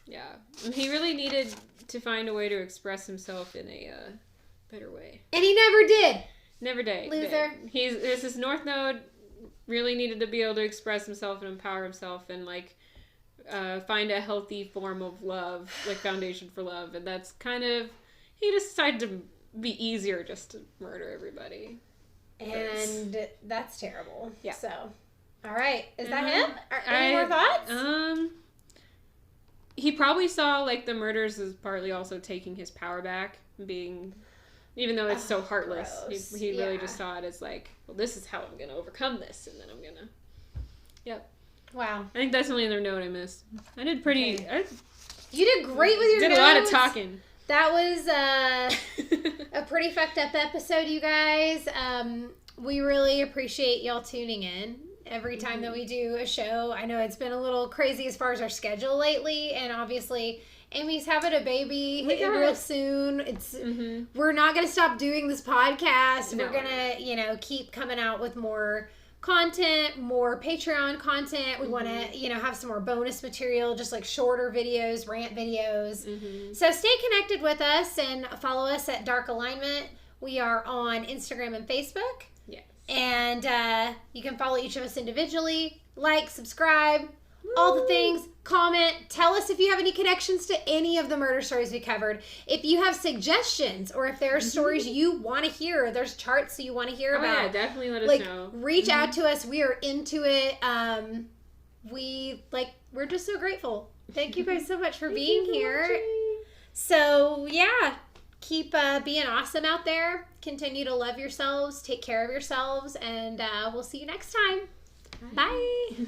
Yeah. He really needed to find a way to express himself in a better way. And he never did. Never did. Loser. His North Node really needed to be able to express himself and empower himself and, like, find a healthy form of love, like, foundation for love. And that's kind of... he decided to... be easier just to murder everybody. And that's terrible. Yeah. So, all right. Is that him? Any more thoughts? He probably saw, like, the murders as partly also taking his power back, being, even though it's so heartless, he really just saw it as, like, well, this is how I'm going to overcome this, and then I'm going to, yep. Wow. I think that's the only other note I missed. I did pretty... Okay. You did great with your notes. Did a lot of talking. That was a pretty fucked up episode, you guys. We really appreciate y'all tuning in every time that we do a show. I know it's been a little crazy as far as our schedule lately, and obviously Amy's having a baby real soon. It's we're not going to stop doing this podcast. No. We're going to, keep coming out with more content, more Patreon content. We want to, have some more bonus material, just like shorter videos, rant videos. So stay connected with us and follow us at Dark Alignment. We are on Instagram and Facebook. Yes. And you can follow each of us individually, like, subscribe, all the things, comment, tell us if you have any connections to any of the murder stories we covered. If you have suggestions or if there are stories you want to hear, there's charts that you want to hear about. Yeah, definitely let us know. Reach out to us. We are into it. We're just so grateful. Thank you guys so much for being here. So, yeah, keep being awesome out there. Continue to love yourselves, take care of yourselves, and we'll see you next time. Bye.